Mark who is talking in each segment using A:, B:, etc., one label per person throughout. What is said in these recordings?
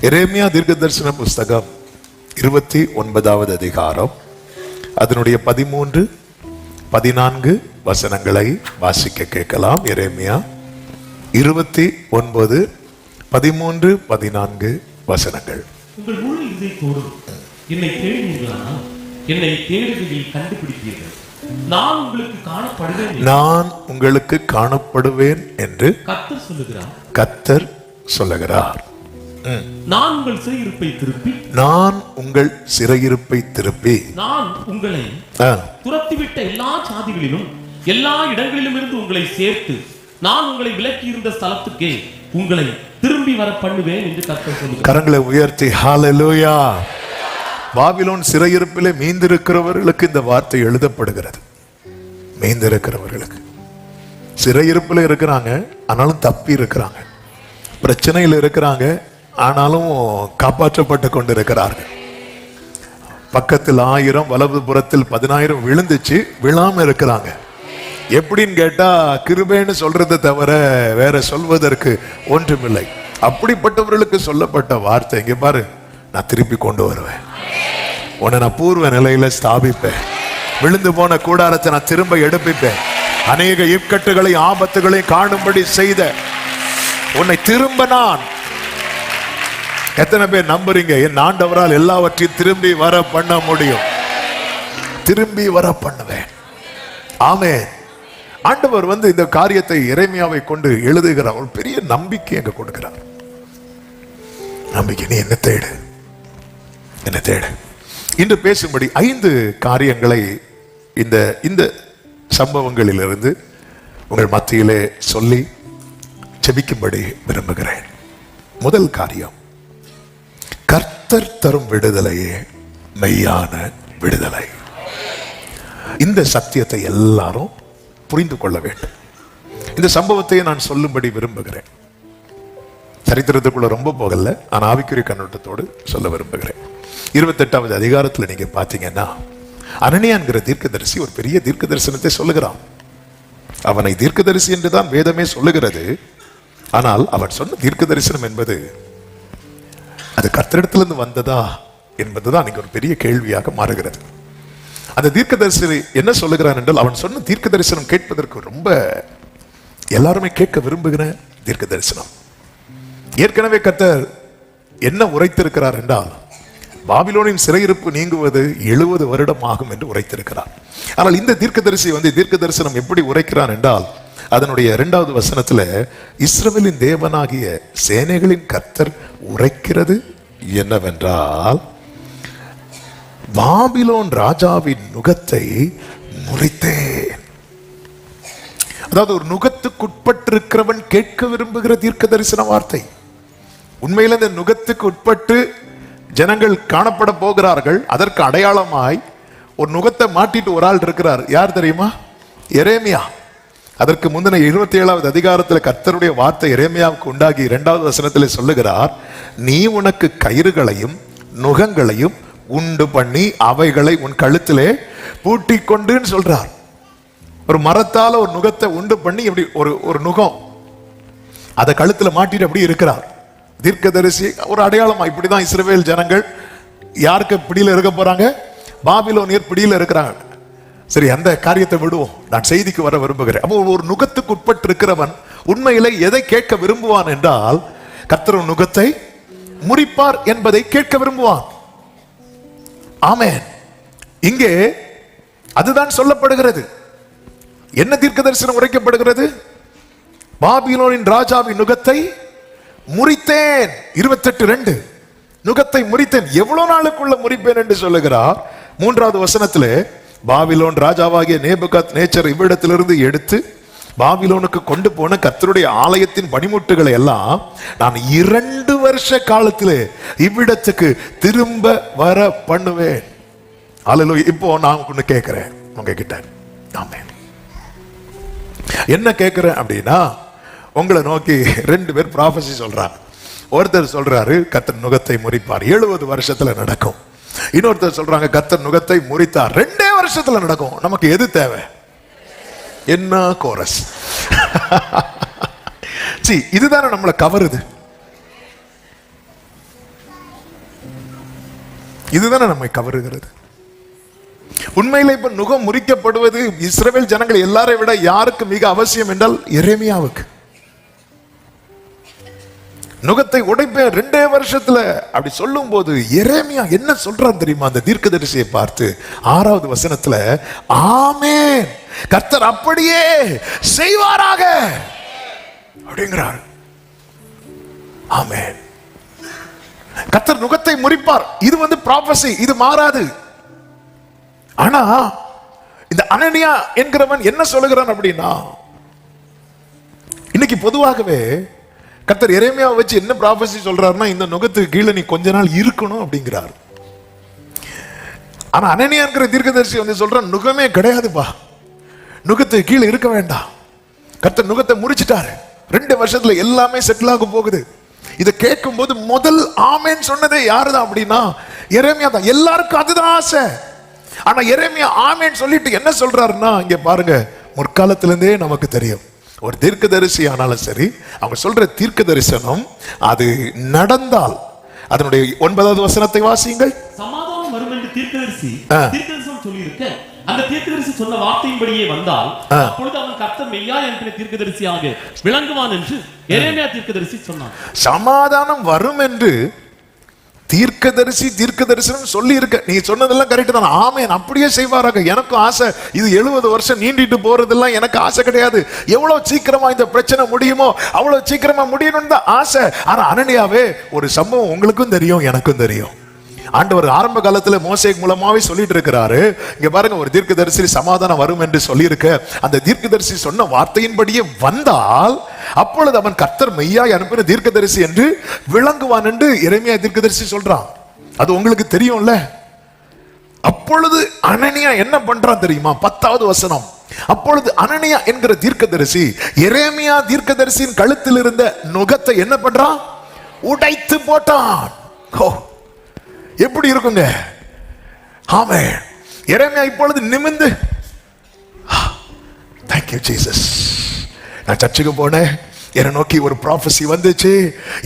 A: எரேமியா தீர்க்கதரிசன புஸ்தகம் 29வது அதிகாரம் அதனுடைய 13, 14 வசனங்களை வாசிக்க கேட்கலாம். எரேமியா 29, 13, 14 வசனங்கள்.
B: உங்கள் முழு இதயத்தோடும் என்னை தேடுவீர்களானால் என்னை தேடுவதில் கண்டுபிடிப்பீர்கள். நான் உங்களுக்கு காணப்படுவேன் என்று கர்த்தர் சொல்லுகிறார்.
A: நான் உங்கள் சிறையிருப்பை திருப்பி
B: நான் உங்களை துரத்திவிட்ட எல்லா சாதிகளிலும் எல்லா இடங்களிலும் இருந்து உங்களை சேர்த்து நான் உங்களை விலக்கி இருந்த ஸ்தலத்துக்கே உங்களை திரும்பி வர பண்ணுவேன் என்று கர்த்தர் சொல்லுகிறார்.
A: கரங்களை உயர்த்தி ஹல்லேலூயா. பாபிலோன் சிறையிருப்பிலே மீந்திருக்கிறவர்களுக்கு இந்த வார்த்தை எழுதப்படுகிறது. மீந்திருக்கிறவர்களுக்கு சிறையிருப்பில் இருக்கிறாங்க, ஆனாலும் தப்பி இருக்கிறாங்க. பிரச்சனையில் இருக்கிறாங்க, ஆனாலும் காப்பாற்றப்பட்டு கொண்டிருக்கிறார்கள். பக்கத்தில் 1000, வலது புறத்தில் 10,000 விழுந்துச்சு, விழாம இருக்கிறாங்க. எப்படின்னு கேட்டா கிருபைன்னு சொல்றதை தவிர வேற சொல்வதற்கு ஒன்றுமில்லை. அப்படிப்பட்டவர்களுக்கு சொல்லப்பட்ட வார்த்தை, இங்க பாரு, நான் திருப்பி கொண்டு வருவேன், உன்னை நான் பூர்வ நிலையில ஸ்தாபிப்பேன், விழுந்து போன கூடாரத்தை நான் திரும்ப எடுப்பிப்பேன், அநேக இக்கட்டுகளை ஆபத்துகளை காணும்படி செய்த உன்னை திரும்ப நான். எத்தனை பேர் நம்புறீங்க என் ஆண்டவரால் எல்லாவற்றையும் திரும்பி வர பண்ண முடியும்? திரும்பி வர பண்ணுவேன். ஆமென். ஆண்டவர் இந்த காரியத்தை எரேமியாவை கொண்டு எழுதுகிறார். ஒரு பெரிய நம்பிக்கை அங்க கொடுக்கிறார். நம்பிக்கை, நீ என்ன தேடு, என்ன தேடு. இன்று பேசும்படி 5 காரியங்களை இந்த சம்பவங்களிலிருந்து உங்கள் மத்தியிலே சொல்லி ஜெபிக்கும்படி விரும்புகிறேன். முதல் காரியம், கர்த்தர் தரும் விடுதலையே மெய்யான விடுதலை. இந்த சத்தியத்தை எல்லாரும் புரிந்து கொள்ள வேண்டும். இந்த சம்பவத்தை நான் சொல்லும்படி விரும்புகிறேன். சரித்திரத்துக்குள்ள ரொம்ப போகல, நான் ஆவிக்குரிய கண்ணோட்டத்தோடு சொல்ல விரும்புகிறேன். 28வது அதிகாரத்தில் நீங்க பாத்தீங்கன்னா, அனனியான்கிற தீர்க்கதரிசி ஒரு பெரிய தீர்க்க தரிசனத்தை சொல்லுகிறான். அவனை தீர்க்கதரிசி என்றுதான் வேதமே சொல்லுகிறது. ஆனால் அவன் சொன்ன தீர்க்க தரிசனம் என்பது அது கர்த்தரிடத்திலிருந்து வந்ததா என்பதுதான் இங்க ஒரு பெரிய கேள்வியாக மாறுகிறது. அந்த தீர்க்கதரிசி என்ன சொல்லுகிறான் என்றால், அவன் சொன்ன தீர்க்க தரிசனம் கேட்பதற்கு ரொம்ப எல்லாருமே கேட்க விரும்புகிற தீர்க்க தரிசனம். ஏற்கனவே கர்த்தர் என்ன உரைத்திருக்கிறார் என்றால், பாபிலோனின் சிறையிருப்பு நீங்குவது 70 வருடம் ஆகும் என்று உரைத்திருக்கிறார். ஆனால் இந்த தீர்க்கதரிசி தீர்க்க தரிசனம் எப்படி உரைக்கிறான் என்றால், அதனுடைய 2வது வசனத்துல இஸ்ரவேலின் தேவனாகிய சேனைகளின் கர்த்தர் உரைக்கிறது என்னவென்றால், பாபிலோன் ராஜாவின் நுகத்தை முறித்தேன். அதாவது ஒரு நுகத்துக்குட்பட்டிருக்கிறவன் கேட்க விரும்புகிற தீர்க்க தரிசன வார்த்தை. உண்மையில இந்த நுகத்துக்கு உட்பட்டு ஜனங்கள் காணப்பட போகிறார்கள். அதற்கு அடையாளமாய் ஒரு நுகத்தை மாட்டிட்டு ஒரு ஆள் இருக்கிறார். யார் தெரியுமா? எரேமியா. அதற்கு முந்தின 27வது அதிகாரத்தில் கர்த்தருடைய வார்த்தை எரேமியாவுக்கு உண்டாகி 2வது வசனத்தில் சொல்லுகிறார், நீ உனக்கு கயிறுகளையும் நுகங்களையும் உண்டு பண்ணி அவைகளை உன் கழுத்திலே பூட்டி கொண்டுன்னு சொல்றார். ஒரு மரத்தால ஒரு நுகத்தை உண்டு பண்ணி இப்படி ஒரு நுகம் அதை கழுத்துல மாட்டிட்டு அப்படி இருக்கிறார். தீர்க்கதரிசி ஒரு அடையாளமா, இப்படிதான் இஸ்ரவேல் ஜனங்கள் யாருக்கு பிடியில இருக்க போறாங்க? பாபிலோனியர் பிடியில இருக்கிறாங்க. சரி, அந்த காரியத்தை விடுவோம், நான் செய்திக்கு வர விரும்புகிறேன். அப்போ ஒரு நுகத்துக்கு உட்பட்டு இருக்கிறவன் உண்மையிலே எதை கேட்க விரும்புவான் என்றால், கர்த்தர் நுகத்தை முறிப்பார் என்பதை கேட்க விரும்புவான். ஆமென். இங்கே அதுதான் சொல்லப்படுகிறது. என்ன தீர்க்க தரிசனம் உரைக்கப்படுகிறது? பாபிலோனின் ராஜாவின் நுகத்தை முறித்தேன். 28:2 நுகத்தை முறித்தேன். எவ்வளவு நாளுக்குள்ள முறிப்பேன் என்று சொல்லுகிறார். 3வது வசனத்திலே, பாபிலோன் ராஜாவாகிய நேபுகாத் நேச்சர் இவ்விடத்திலிருந்து எடுத்து பாபிலோனுக்கு கொண்டு போன கர்த்தருடைய ஆலயத்தின் பணிமுட்டுகளை எல்லாம் நான் 2 வருஷ காலத்திலே இவ்விடத்துக்கு திரும்ப வர பண்ணுவேன். அல்லேலூயா. இப்போ நான் ஒண்ணு கேட்கிறேன் உங்ககிட்ட. ஆமென். என்ன கேட்கிறேன் அப்படின்னா, உங்களை நோக்கி 2 பேர் ப்ராஃபஸி சொல்றாங்க. ஒருத்தர் சொல்றாரு கர்த்தர் நுகத்தை முறிப்பார், 70 வருஷத்துல நடக்கும். இன்னொருத்தர் சொல்றாங்க கர்த்தர் நுகத்தை முறித்தார், 2 வருஷத்துல நடக்கும். நமக்கு எது தேவை? என்ன கோரஸ்? இதுதானே நம்மளை கவருது. இதுதானே நம்மை கவருகிறது. உண்மையில இப்ப நுகம் முறிக்கப்படுவது இஸ்ரவேல் ஜனங்கள் எல்லாரை விட யாருக்கு மிக அவசியம் என்றால் எரேமியாவுக்கு. நுகத்தை உடைப்பேன் 2 வருஷத்துல அப்படி சொல்லும் போது எரேமியா என்ன சொல்றான் தெரியுமா? அந்த தீர்க்கதரிசியை பார்த்து 6வது வசனத்துல, ஆமென், கர்த்தர் அப்படியே செய்வாராக அப்படிங்கிறார். ஆமென், கர்த்தர் நுகத்தை முறிப்பார். இது ப்ராபசி, இது மாறாது. ஆனா இந்த அனனியா என்கிறவன் என்ன சொல்லுகிறான் அப்படின்னா, இன்னைக்கு பொதுவாகவே கர்த்தர் எரேமியாவை வச்சு என்ன ப்ராபசி சொல்றாருன்னா, இந்த நுகத்துக்கு கீழே நீ கொஞ்ச நாள் இருக்கணும் அப்படிங்கிறார். ஆனா அனனியா இருக்கிற தீர்க்கதரிசி சொல்றான், நுகமே கிடையாதுப்பா, நுகத்துக்கு கீழே இருக்க வேண்டாம். கர்த்தர் நுகத்தை முறிச்சிட்டாரு, 2 வருஷத்துல எல்லாமே செட்டில் ஆக போகுது. இதை கேட்கும் போது முதல் ஆமென் சொன்னதே யாருதான் அப்படின்னா எரேமியா தான். எல்லாருக்கும் அதுதான் ஆசை. ஆனா எரேமியா ஆமென் சொல்லிட்டு என்ன சொல்றாருன்னா, இங்க பாருங்க, முற்காலத்திலிருந்தே நமக்கு தெரியும், ஒரு தீர்க்கதரிசி ஆனாலும் சரி, அவங்க சொல்ற தீர்க்க தரிசனம் அது நடந்தால், அதனுடைய 9வது வசனத்தை வாசியுங்கள்.
B: சமாதானம் வரும் என்று தீர்க்கதரிசனம் சொல்லியிருக்க, அந்த தீர்க்கதரிசி சொன்ன வார்த்தையின்படியே வந்தால், அப்பொழுது அவன் கர்த்தர் மெய்யா என்கிற தீர்க்கதரிசியாக விளங்குவான் என்று எரேமியா தீர்க்கதரிசி சொன்னான்.
A: சமாதானம் வரும் என்று தீர்க்கதரிசனம் சொல்லி இருக்க. நீங்க சொன்னதெல்லாம் கரெக்ட் தான். ஆமென், அப்படியே செய்வாராக. எனக்கும் ஆசை. இது 70 வருஷம் நீண்டிட்டு போறதெல்லாம் எனக்கு ஆசை கிடையாது. எவ்வளவு சீக்கிரமா இந்த பிரச்சனை முடியுமோ அவ்வளவு சீக்கிரமா முடியணும்னு தான் ஆசை. ஆனா அனனியாவே, ஒரு சம்பவம் உங்களுக்கும் தெரியும், எனக்கும் தெரியும். ஆண்டவர் ஆரம்ப காலத்துல மோசே மூலமாவே சொல்லிட்டு இருக்கிறாரு. இங்க பாருங்க, ஒரு தீர்க்கதரிசி சமாதானம் வரும் என்று சொல்லி இருக்க, அந்த தீர்க்கதரிசி சொன்ன வார்த்தையின்படியே வந்தால் அப்பொழுது அவன் கர்த்தர் மெய்யாய் அனுப்பின தீர்க்கதரிசி என்று விளங்குவான் என்று எரேமியா தீர்க்கதரிசி சொல்றான். அது உங்களுக்கு தெரியும்ல. அப்பொழுது அனனியா என்ன பண்றான் தெரியுமா? 10வது வசனம். அப்பொழுது அனனியா என்கிற தீர்க்கதரிசி எரேமியா தீர்க்கதரிசியின் கழுத்தில் இருந்த நுகத்தை என்ன பண்றான்? உடைத்து போட்டான். எப்படி இருக்குங்க? ஆமென். எரேமியா இப்பொழுது நிமிர்ந்து, thank you Jesus, நான் சர்ச்சுக்கு போனேன், என்னை நோக்கி ஒரு ப்ராபசி வந்துச்சு,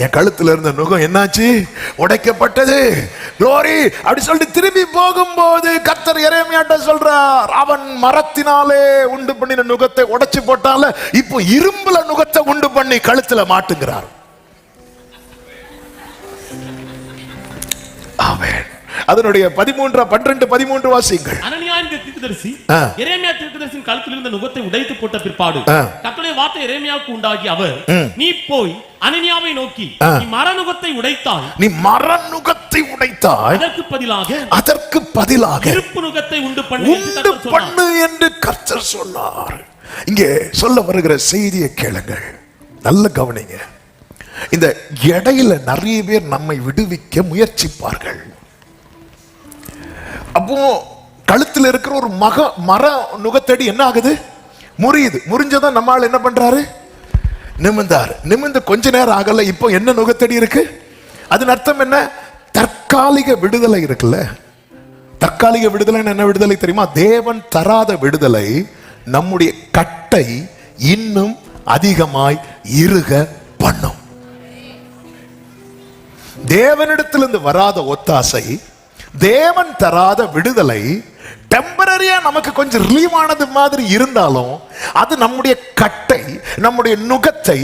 A: என் கழுத்துல இருந்த நுகம் என்னாச்சு? உடைக்கப்பட்டது. க்ளோரி அப்படி சொல்லிட்டு திரும்பி போகும்போது கர்த்தர் எரேமியாட்ட சொல்றார், அவன் மரத்தினாலே உண்டு பண்ணின நுகத்தை உடைச்சு போட்டால, இப்போ இரும்புல நுகத்தை உண்டு பண்ணி கழுத்துல மாட்டுங்கிறார். ஆமென். அதனுடைய 13, 12, 13 வாசியுங்கள்.
B: அனனியா என்கிற தீர்க்கதரிசி எரேமியா தீர்க்கதரிசியின் கழுத்தில் இருந்த நுகத்தை உடைத்து போட்ட பிற்பாடு கர்த்தருடைய வார்த்தை எரேமியாவுக்கு உண்டாகி, அவர், நீ போய் அனனியாவை நோக்கி, நீ மரநுகத்தை உடைத்தாய்,
A: நீ மரநுகத்தை உடைத்தாய், அதற்கு பதிலாக
B: இருப்பு நுகத்தை உண்டு பண்ணு
A: என்று கர்த்தர் சொன்னார். இங்கே சொல்ல வருகிற செய்தியை கேளுங்கள், நல்ல கவனிங்க. இந்த இடையில நிறைய பேர் நம்மை விடுவிக்க முயற்சிப்பார்கள். அப்போ கழுத்தில் இருக்கிற ஒரு மர நுகத்தடி என்ன ஆகுது? முறியுது. முறிஞ்சதான் நம்மால் என்ன பண்றாரு? நிமிர்ந்தாரு. நிமிர்ந்து கொஞ்ச நேரம் ஆகல, இப்போ என்ன நுகத்தடி இருக்கு? அதன் அர்த்தம் என்ன? தற்காலிக விடுதலை இருக்குல்ல. தற்காலிக விடுதலை என்ன விடுதலை தெரியுமா? தேவன் தராத விடுதலை நம்முடைய கட்டை இன்னும் அதிகமாய் இறுக பண்ணும். தேவனிடத்திலிருந்து வராத ஒத்தாசை, தேவன் தராத விடுதலை டெம்பரரியா நமக்கு கொஞ்சம் ரிலீவ் ஆனது மாதிரி இருந்தாலும், அது நம்முடைய கட்டை, நம்முடைய நுகத்தை,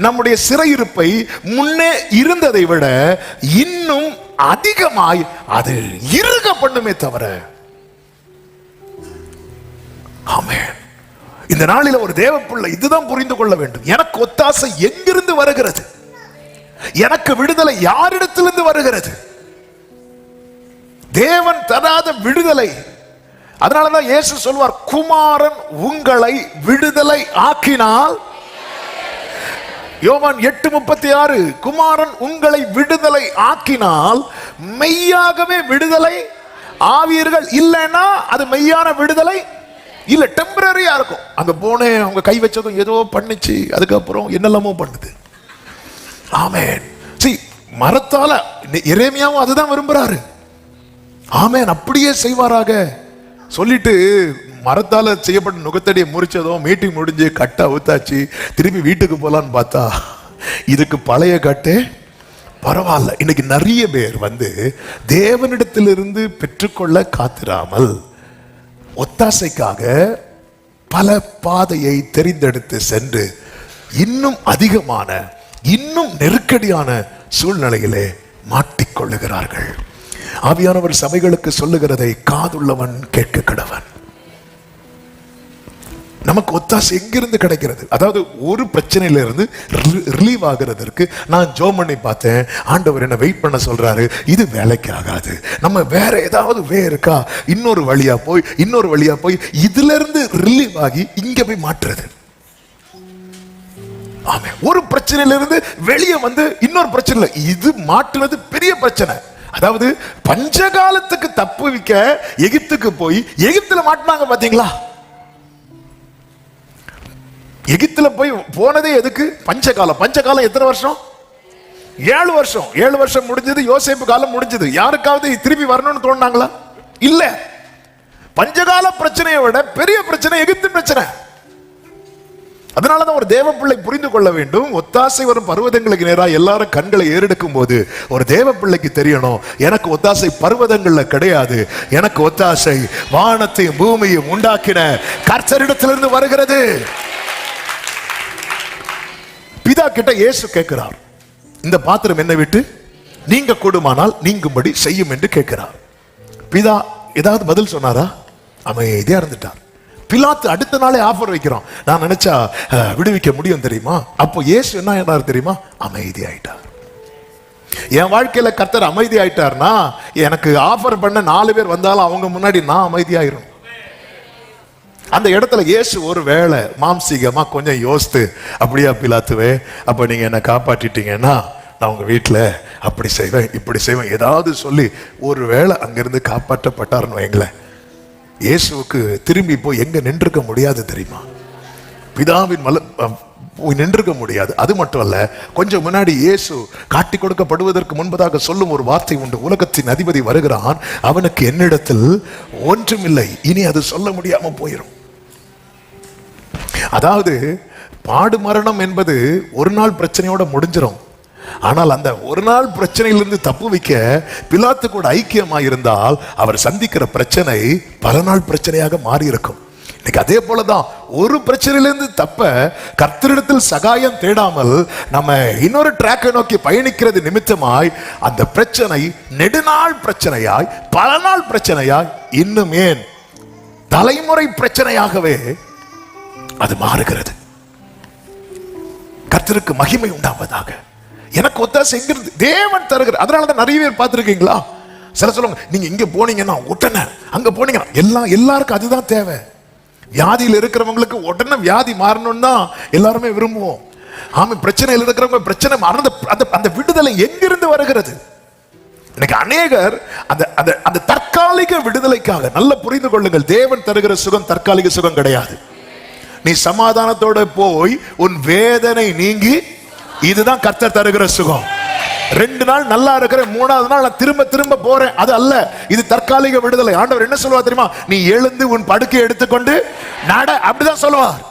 A: நம்முடைய சிறையிருப்பை முன்னே இருந்ததை விட இன்னும் அதிகமாய் அது இறுக பண்ணுமே தவிர. ஆமென். இந்த நாளில் ஒரு தேவ பிள்ளை இதுதான் புரிந்து கொள்ள வேண்டும். எனக்கு ஒத்தாசை எங்கிருந்து வருகிறது? எனக்கு விடுதலை யாரிடத்திலிருந்து வருகிறது? தேவன் தராத விடுதலை. அதனாலதான் இயேசு சொல்வார், குமாரன் உங்களை விடுதலை ஆக்கினால், யோவான் 8:36, குமாரன் உங்களை விடுதலை ஆக்கினால் மெய்யாகவே விடுதலை ஆவீர்கள். இல்லைன்னா அது மெய்யான விடுதலை இல்ல, டெம்பரரியா இருக்கும். அங்க போனேன், அவங்க கை வச்சதும் ஏதோ பண்ணிச்சு, அதுக்கப்புறம் என்னெல்லாமோ பண்ணுது. ஆமென். மரத்தால எரேமியாவும் அதுதான் விரும்புறாரு. ஆமென், அப்படியே செய்வாராக சொல்லிட்டு மரத்தால செய்யப்பட்ட நுகத்தடியை முறிச்சதும் மீட்டிங் முடிஞ்சு கட்டை அவுத்தாச்சு, திரும்பி வீட்டுக்கு போலான்னு பார்த்தா இதுக்கு பழைய கட்டே பரவாயில்ல. இன்னைக்கு நிறைய பேர் தேவனிடத்திலிருந்து பெற்றுக்கொள்ள காத்திராமல் ஒத்தாசைக்காக பல பாதையை தெரிந்தெடுத்து சென்று இன்னும் அதிகமான, இன்னும் நெருக்கடியான சூழ்நிலையிலே மாட்டிக்கொள்ளுகிறார்கள். ஆவியானவர் சபைகளுக்கு சொல்லுகிறதை காதுள்ளவன் கேட்க கடவன். நமக்கு ஒத்தாசை எங்கிருந்து கிடைக்கிறது? அதாவது ஒரு பிரச்சனையில இருந்து ரிலீவ் ஆகிறதற்கு நான் ஜோம் பண்ணி பார்த்தேன், ஆண்டவர் என்ன வெயிட் பண்ண சொல்றாரு, இது வேலைக்கு ஆகாது, நம்ம வேற ஏதாவது இருக்கா, இன்னொரு வழியா போய் இதுல இருந்து ரிலீவ் ஆகி இங்க போய் மாற்றுறது. ஆமே, ஒரு பிரச்சனையில இருந்து வெளியே இன்னொரு பிரச்சனை, இது மாற்றுவது பெரிய பிரச்சனை. அதாவது பஞ்சகாலத்துக்கு தப்பு வைக்க எகிப்துக்கு போய் எகிப்துல மாட்டினாங்க பாத்தீங்களா? எகிப்துல போய் போனதே எதுக்கு? பஞ்சகாலம். பஞ்சகாலம் எத்தனை வருஷம்? 7 வருஷம். 7 வருஷம் முடிஞ்சது, யோசேப்பு காலம் முடிஞ்சது. யாருக்காவது திருப்பி வரணும்னு தோணுனாங்களா? இல்ல. பஞ்சகால பிரச்சனையை விட பெரிய பிரச்சனை எகிப்து பிரச்சனை. அதனாலதான் ஒரு தேவ பிள்ளை புரிந்து கொள்ள வேண்டும், ஒத்தாசை வரும் பர்வதங்களுக்கு நேராக எல்லாரும் கண்களை ஏறெடுக்கும் போது ஒரு தேவ பிள்ளைக்கு தெரியணும், எனக்கு ஒத்தாசை பர்வதங்கள்ல கிடையாது, எனக்கு ஒத்தாசை வானத்தையும் பூமியையும் உண்டாக்கின கர்த்தரிடத்திலிருந்து வருகிறது. பிதா கிட்ட இயேசு கேட்கிறார், இந்த பாத்திரம் என்னை விட்டு நீங்க கூடுமானால் நீங்கும்படி செய்யும் என்று கேட்கிறார். பிதா ஏதாவது பதில் சொன்னாரா? அமைதியா இருந்துட்டார். பிலாத்து அடுத்த நாளே ஆஃபர் வைக்கிறோம், நான் நினைச்சா விடுவிக்க முடியும் தெரியுமா? அப்போ இயேசு என்ன தெரியுமா? அமைதி ஆயிட்டார். என் வாழ்க்கையில கர்த்தர் அமைதி ஆயிட்டார்னா எனக்கு ஆஃபர் பண்ண 4 பேர் வந்தாலும் அவங்க முன்னாடி நான் அமைதியாயிரும். அந்த இடத்துல இயேசு ஒரு வேளை மாம்சீகமா கொஞ்சம் யோசித்து, அப்படியா பிலாத்துவே, அப்ப நீங்க என்ன காப்பாற்றிட்டீங்கன்னா நான் உங்க வீட்டுல அப்படி செய்வேன் இப்படி செய்வேன் ஏதாவது சொல்லி ஒரு வேளை அங்கிருந்து காப்பாற்றப்பட்டாருன்னு வைங்களேன், இயேசுவுக்கு திரும்பி போய் எங்க நின்றுக்க முடியாது தெரியுமா? பிதாவின் போய் நின்றுக்க முடியாது. அது மட்டும் அல்ல, கொஞ்சம் முன்னாடி இயேசு காட்டி கொடுக்கப்படுவதற்கு முன்பதாக சொல்லும் ஒரு வார்த்தை உண்டு, உலகத்தின் அதிபதி வருகிறான், அவனுக்கு என்னிடத்தில் ஒன்றுமில்லை. இனி அது சொல்ல முடியாம போயிடும். அதாவது பாடு மரணம் என்பது ஒரு நாள் பிரச்சனையோட முடிஞ்சிடும். ஆனால் அந்த ஒரு நாள் பிரச்சனையிலிருந்து தப்பு வைக்க பிலாத்து கூட ஐக்கியமாக இருந்தால் அவர் சந்திக்கிற பிரச்சனை பல நாள் பிரச்சனையாக மாறி இருக்கும். இன்னைக்கு அதே போலதான் ஒரு பிரச்சனையிலிருந்து தப்ப கர்த்தரிடத்தில் சகாயம் தேடாமல் நம்ம இன்னொரு ட்ராக்கை நோக்கி பயணிக்கிறது நிமித்தமாய் அந்த பிரச்சனை நெடுநாள் பிரச்சனையாய், பல நாள் பிரச்சனையாய், இன்னும் ஏன் தலைமுறை பிரச்சனையாகவே அது மாறுகிறது. கர்த்தருக்கு மகிமை உண்டாவதாக. எனக்கு ஒத்தாசை எங்கிருந்து? தேவன் தருகிறார். அதனாலதான் நிறைய பேர் பார்த்திருக்கீங்களா, சில சொல்லுவாங்க, நீங்க இங்க போனீங்கன்னா உடனே, அங்க போனீங்கன்னா எல்லாருக்கும் அதுதான் தேவை. வியாதியில் இருக்கிறவங்களுக்கு உடனே வியாதி மாறணும்னு தான் எல்லாருமே விரும்புவோம். ஆமா, பிரச்சனையில் இருக்கிறவங்க பிரச்சனை மாறணும். அந்த விடுதலை எங்கிருந்து வருகிறது? இன்னைக்கு அநேகர் அந்த தற்காலிக விடுதலைக்காக, நல்ல புரிந்து கொள்ளுங்கள், தேவன் தருகிற சுகம் தற்காலிக சுகம் கிடையாது. நீ சமாதானத்தோட போய் உன் வேதனை நீங்கி, இதுதான் கர்த்தர் தருகிற சுகம். 2 நாள் நல்லா இருக்கிற, 3ஆவது நாள் நான் திரும்ப போறேன், அது அல்ல. இது தற்காலிக விடுதலை. ஆண்டவர் என்ன சொல்லுவார் தெரியுமா? நீ எழுந்து உன் படுக்கை எடுத்துக்கொண்டு நட, அப்படிதான் சொல்லுவார்.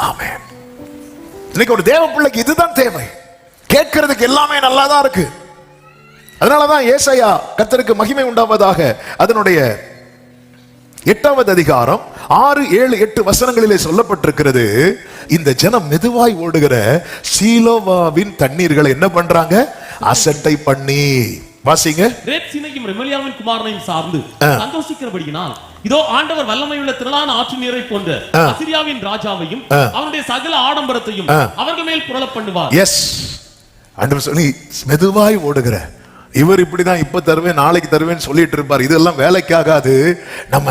A: ஆமென். இன்னைக்கு ஒரு தேவ பிள்ளைக்கு இதுதான் தேவை. கேட்கறதுக்கு எல்லாமே நல்லாதான் இருக்கு. அதனாலதான் ஏசாயா, கர்த்தருக்கு மகிமை உண்டாவதாக, அதனுடைய 8வது அதிகாரம் 6, 7, 8 வசனங்களிலே சொல்லப்பட்டிருக்கிறது, இந்த ஜனம் மெதுவாய் ஓடுகிற சீலோவாவின் தண்ணீர்களை என்ன பண்றாங்க? அசட்டை பண்ணி. வாசிங்க.
B: ரேத்சீனையும் ரெமலியாவின் குமாரனையும் சார்ந்து சந்தோஷிக்கிறபடியினால் இதோ ஆண்டவர் வல்லமையுள்ள திரளான ஆற்று நீரை போன்ற அசிரியாவின் ராஜாவையும் அவனுடைய சகல ஆடம்பரத்தையும் அவர்கள் மேல் புரள பண்ணுவார்.
A: எஸ், ஆண்டவர் சொல்லி மெதுவாய் ஓடுகிற இவர் இப்படிதான் இப்ப தருவேன் நாளைக்கு தருவேன்னு சொல்லிட்டு இருப்பார். இதெல்லாம் வேலைக்காகாது. நம்ம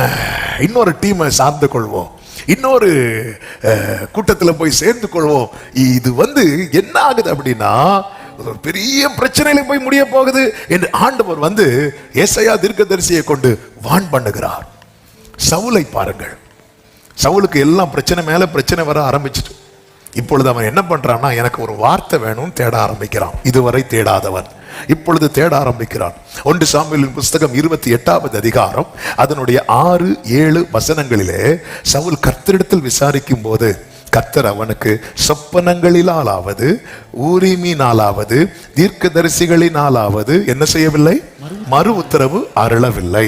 A: இன்னொரு டீமை சார்ந்து கொள்வோம், இன்னொரு கூட்டத்தில் போய் சேர்ந்து கொள்வோம். இது என்ன ஆகுது அப்படின்னா, பெரிய பிரச்சனையில போய் முடிய போகுது என்று ஆண்டவர் ஏசாயா தீர்க்கதரிசியை கொண்டு வான் பண்ணுகிறார். சவுலை பாருங்கள், சவுலுக்கு எல்லாம் பிரச்சனை மேல பிரச்சனை வர ஆரம்பிச்சிட்டு, இப்பொழுது அவன் என்ன பண்றான்னா, எனக்கு ஒரு வார்த்தை வேணும்னு தேட ஆரம்பிக்கிறான். இதுவரை தேடாதவன் இப்பொழுது தேட ஆரம்பிக்கிறான். 1 சாமுவேலின் புஸ்தகம் 28வது அதிகாரம் அதனுடைய 6, 7 வசனங்களிலே சவுல் கர்த்தரிடத்தில் விசாரிக்கும் போது கர்த்தர் அவனுக்கு சொப்பனங்களினாலாவது ஊரிமினாலாவது தீர்க்கதரிசிகளினாலாவது என்ன செய்யவில்லை? மறு உத்தரவு அருளவில்லை.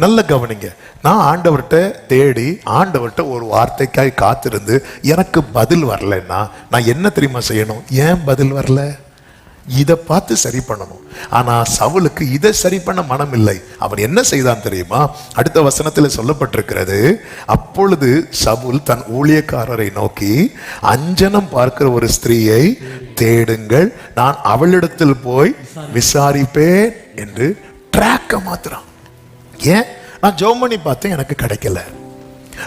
A: நல்ல கவனிங்க. நான் ஆண்டவர்கிட்ட தேடி ஆண்டவர்கிட்ட ஒரு வார்த்தைக்காய் காத்திருந்து எனக்கு பதில் வரலன்னா நான் என்ன தெரியுமா செய்யணும்? ஏன் பதில் வரல? இதை பார்த்து சரி பண்ணணும். ஆனா சவுலுக்கு இதை சரி பண்ண மனம் இல்லை. அவன் என்ன செய்தான் தெரியுமா? அடுத்த வசனத்தில் சொல்லப்பட்டிருக்கிறது, அப்பொழுது சவுல் தன் ஊழியக்காரரை நோக்கி, அஞ்சனம் பார்க்கிற ஒரு ஸ்திரீயை தேடுங்கள், நான் அவளிடத்தில் போய் விசாரிப்பேன் என்று ட்ராக்க மாத்துறான். ஏன்? நான் ஜெபம் பண்ணி பார்த்தேன், எனக்கு கிடைக்கல.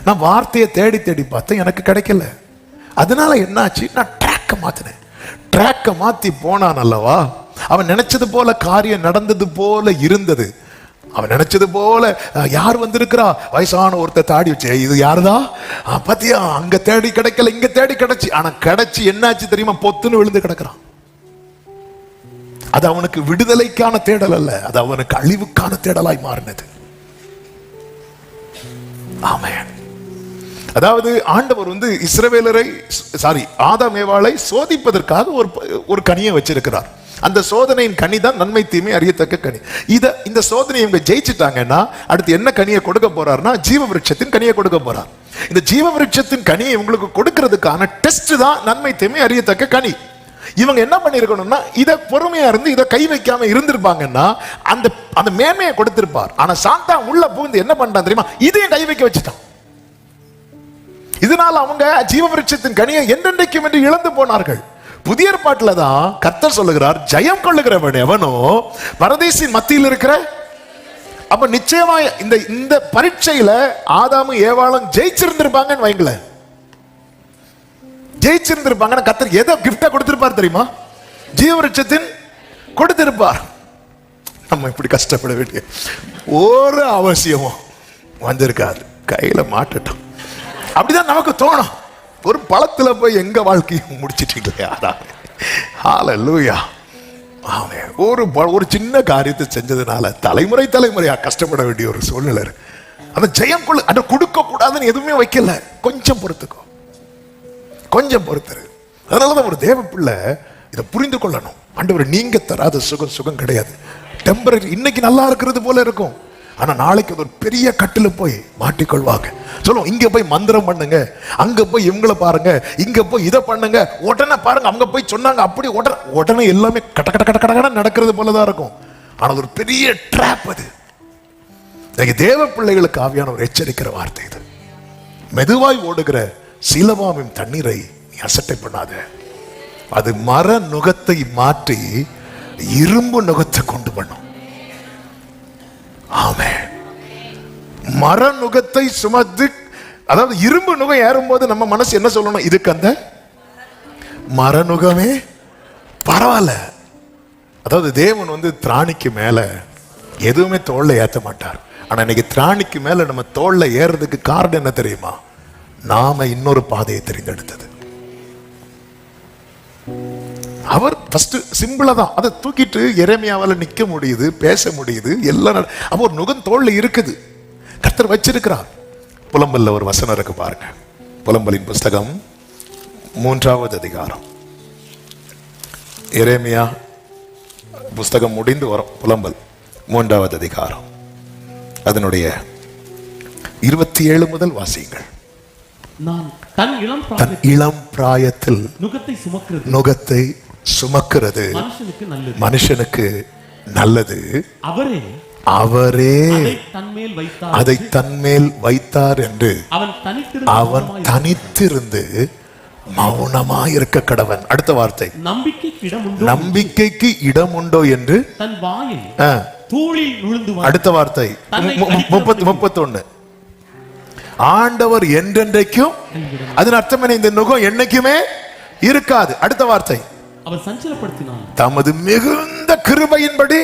A: நான் வார்த்தையை தேடி தேடி பார்த்தேன், எனக்கு கிடைக்கல. அதனால என்னாச்சு? நான் ட்ராக்க மாத்தினேன். ட்ராக்க மாத்தி போனான் அல்லவா, அவன் நினைச்சது போல காரியம் நடந்தது போல இருந்தது. அவன் நினைச்சது போல யார் வந்திருக்கிறா? வயசான ஒருத்தர் தாடி வச்சு, இது யாருதா பாத்தியா? அங்க தேடி கிடைக்கல, இங்க தேடி கிடைச்சி. ஆனா கிடைச்சி என்னாச்சு தெரியுமா? பொத்துன்னு விழுந்து கிடக்குறான். அது அவனுக்கு விடுதலைக்கான தேடல் அல்ல, அது அவனுக்கு அழிவுக்கான தேடலாய் மாறினது. ஆமென். அதாவது ஆண்டவர் இஸ்ரவேலரை ஆதாம் ஏவாளை சோதிப்பதற்காக ஒரு கனியை வச்சிருக்கிறார். அந்த சோதனையின் கனி தான் நன்மை தீமை அறியத்தக்க கனி. இந்த சோதனையை இவங்க ஜெயிச்சுட்டாங்கன்னா அடுத்து என்ன கனியை கொடுக்க போறாருன்னா ஜீவ விருட்சத்தின் கனியை கொடுக்க போறார். இந்த ஜீவ விருட்சத்தின் கனியை இவங்களுக்கு கொடுக்கிறதுக்கான டெஸ்ட் தான் நன்மை தீமை அறியத்தக்க கனி. இவங்க என்ன பண்ணிருக்கணும்னா இதை பொறுமையா இருந்து இதை கை வைக்காம இருந்திருப்பாங்கன்னா அந்த மேன்மையை கொடுத்திருப்பார். ஆனா சாத்தான் உள்ள புகுந்து என்ன பண்றான் தெரியுமா? இதையும் கை வைக்க வச்சுட்டான். இதனால அவங்க ஜீவ விருட்சத்தின் கனியை என்றென்றைக்கும் என்று இழந்து போனார்கள். புதிய ஏற்பாட்டில் தான் கர்த்தர் சொல்லுகிறார், ஜெயம் கொள்ளுகிறவன் எவனோ பரதேசின் மத்தியில் இருக்கிற. அப்ப நிச்சயமா இந்த பரீட்சையில ஆதாமும் ஏவாளும் ஜெயிச்சிருந்திருப்பாங்கன்னு வைங்கள. ஜெயிச்சிருந்திருப்பாங்க. கர்த்தர் எதை கிஃப்டா கொடுத்திருப்பார் தெரியுமா? ஜீவ விருட்சத்தின் கொடுத்திருப்பார். நம்ம இப்படி கஷ்டப்பட வேண்டிய ஒரு அவசியமும் வந்திருக்காது. கையில மாட்டுட்டோம். அப்படிதான் நமக்கு தோணும். ஒரு பழத்துல போய் எங்க வாழ்க்கையை முடிச்சிட்டீங்களே. ஹல்லேலூயா. ஆமென். ஒரு சின்ன காரியத்தை செஞ்சதுனால தலைமுறையா கஷ்டப்பட வேண்டிய ஒரு சூழ்நிலை. அந்த ஜெயம் கொள்ள அதை கொடுக்க கூடாதுன்னு எதுவுமே வைக்கல. கொஞ்சம் பொறுத்துக்கோ, கொஞ்சம் பொறுத்துரு. அதனாலதான் ஒரு தேவ பிள்ளை இதை புரிந்து கொள்ளணும். ஆண்டவர் நீங்க தராத சுகம் கிடையாது. டெம்பரரி. இன்னைக்கு நல்லா இருக்கிறது போல இருக்கும், ஆனா நாளைக்கு ஒரு பெரிய கட்டில போய் மாட்டிக்கொள்வாங்க. சொல்லுவோம், இங்க போய் மந்திரம் பண்ணுங்க, அங்க போய் இவங்களை பாருங்க, இங்க போய் இதை பண்ணுங்க, உடனே பாருங்க அவங்க போய் சொன்னாங்க, அப்படி உடனே எல்லாமே கட்ட கட்ட கட்ட கட்ட நடக்கிறது போலதான் இருக்கும். ஆனா ஒரு பெரிய ட்ராப் அது. தேவ பிள்ளைகளுக்கு ஆவியான ஒரு எச்சரிக்கிற வார்த்தை இது. மெதுவாய் ஓடுகிற சீலவாமின் தண்ணீரை நீ அசட்டை பண்ணாத. அது மர நுகத்தை மாற்றி இரும்பு நுகத்தை கொண்டு பண்ணும். ஆமென். மர நுகத்தை சுமந்து, அதாவது இரும்பு நுகம் ஏறும்போது நம்ம மனசு என்ன சொல்லணும்? இதுக்கு அந்த மரநுகமே பரவாயில்ல. அதாவது தேவன் திராணிக்கு மேல எதுவுமே தோல்ல ஏத்த மாட்டார். ஆனா இன்னைக்கு திராணிக்கு மேல நம்ம தோல்ல ஏறதுக்கு காரணம் என்ன தெரியுமா? நாம இன்னொரு பாதையை தெரிந்தெடுத்தது. அவர் ஃபர்ஸ்ட் சிம்பிளா தான் அதை தூக்கிட்டு எரேமியாவால நிக்க முடியுது, பேச முடியுது, எல்லாம். அப்போ ஒரு நுகம் தோல்ல இருக்குது, கர்த்தர் வச்சிருக்கிறார். புலம்பல்ல ஒரு வசனம் இருக்கு பாருங்க. புலம்பலின் புஸ்தகம் 3வது அதிகாரம். எரேமியா புஸ்தகம் முடிந்து வரும். புலம்பல் 3வது அதிகாரம் அதனுடைய 27 முதல் வாசியுங்கள்.
B: தன்
A: இளம் பிராயத்தில் நுகத்தை சுமக்கிறது மனுஷனுக்கு நல்லது. அவரே அதை தன்மேல் வைத்தார் என்று அவன் தனித்திருந்து மௌனமாய் இருக்க கடவன். அடுத்த வார்த்தை, நம்பிக்கைக்கு இடம் உண்டோ என்று தன் வாயை தூளில் விழுந்து. அடுத்த வார்த்தை 31, ஆண்டவர் என்றென்றைக்கும். அதன் அர்த்தம் என்ன? இந்த நுகம் என்னைக்குமே இருக்காது. அடுத்த வார்த்தை, அவர் சஞ்சலப்படுத்தினார், தமது மிகுந்த கிருபையின்படி